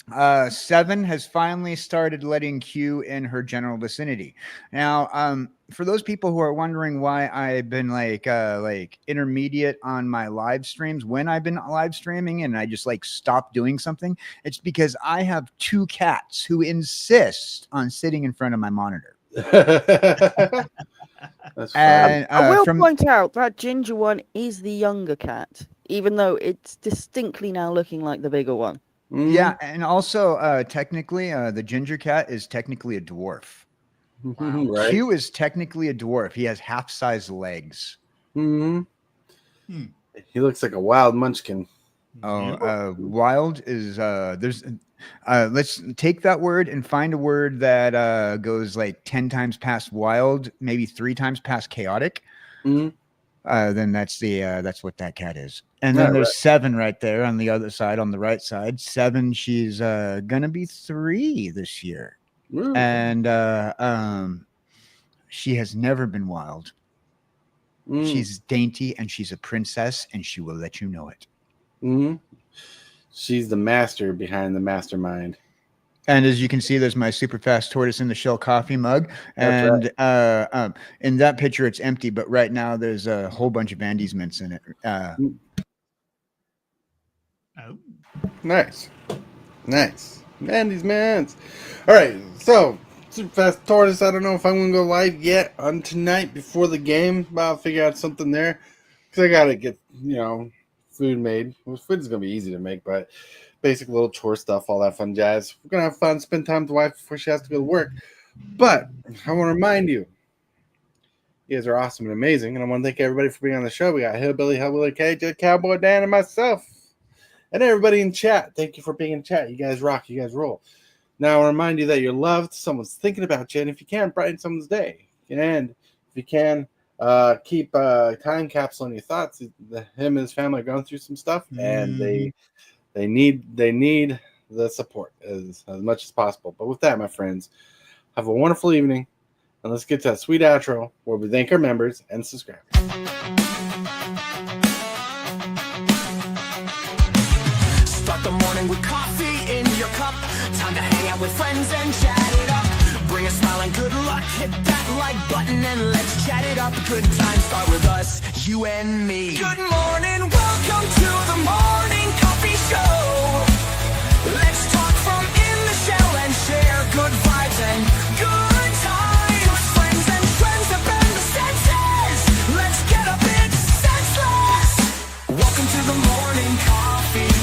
[SPEAKER 4] 7 has finally started letting Q in her general vicinity. Now, for those people who are wondering why I've been like intermediate on my live streams when I've been live streaming and I just like stopped doing something, it's because I have 2 cats who insist on sitting in front of my monitor.
[SPEAKER 2] That's
[SPEAKER 5] and I will point out that ginger one is the younger cat. even though it's distinctly now looking like the bigger one.
[SPEAKER 2] Mhm.
[SPEAKER 4] Yeah, and also technically, the ginger cat is technically a dwarf.
[SPEAKER 2] Right.
[SPEAKER 4] Q is technically a dwarf. He has half-size legs.
[SPEAKER 2] Hmm.
[SPEAKER 3] Hmm.
[SPEAKER 2] He looks like a wild munchkin.
[SPEAKER 4] Oh, wild is there's. Let's take that word and find a word that goes like 10 times past wild, maybe 3 times past chaotic.
[SPEAKER 2] Mhm.
[SPEAKER 4] Then that's what that cat is. And then
[SPEAKER 2] Yeah,
[SPEAKER 4] there's
[SPEAKER 2] right.
[SPEAKER 4] 7 right there on the other side, on the right side. 7, she's gonna be 3 this year.
[SPEAKER 2] Ooh.
[SPEAKER 4] And she has never been wild.
[SPEAKER 2] Mm.
[SPEAKER 4] She's dainty and she's a princess, and she will let you know it.
[SPEAKER 2] Mhm. She's the master behind the mastermind.
[SPEAKER 4] And as you can see, there's my Super Fast Tortoise in the Shell coffee mug.
[SPEAKER 2] That's
[SPEAKER 4] And in that picture, it's empty, but right now there's a whole bunch of Andes mints in it.
[SPEAKER 3] Oh.
[SPEAKER 2] Nice. Mandy's mans. All right, so Super Fast Tortoise. I don't know if I'm gonna go live yet on tonight before the game, but I'll figure out something there because I gotta get food made. Well, food is gonna be easy to make, but basic little chore stuff, all that fun jazz. We're gonna have fun, spend time with the wife before she has to go to work. But I want to remind you, you guys are awesome and amazing, and I want to thank everybody for being on the show. We got Hillbilly, Hellwheeler, kjcowboydan, and myself. And everybody in chat, thank you for being in chat. You guys rock. You guys roll. Now, I remind you that you're loved. Someone's thinking about you. And if you can, brighten someone's day. And if you can, keep a time capsule in your thoughts. Him and his family are going through some stuff. And they need the support as much as possible. But with that, my friends, have a wonderful evening. And let's get to that sweet outro where we thank our members and subscribers.
[SPEAKER 1] Start the morning with coffee in your cup. Time to hang out with friends and chat it up. Bring a smile and good luck. Hit that like button and let's chat it up. Good times start with us, you and me. Good morning, welcome to the morning coffee show. Let's talk from in the shell and share good vibes and good times. Friends and friends have been the senses. Let's get a bit senseless. Welcome to the morning coffee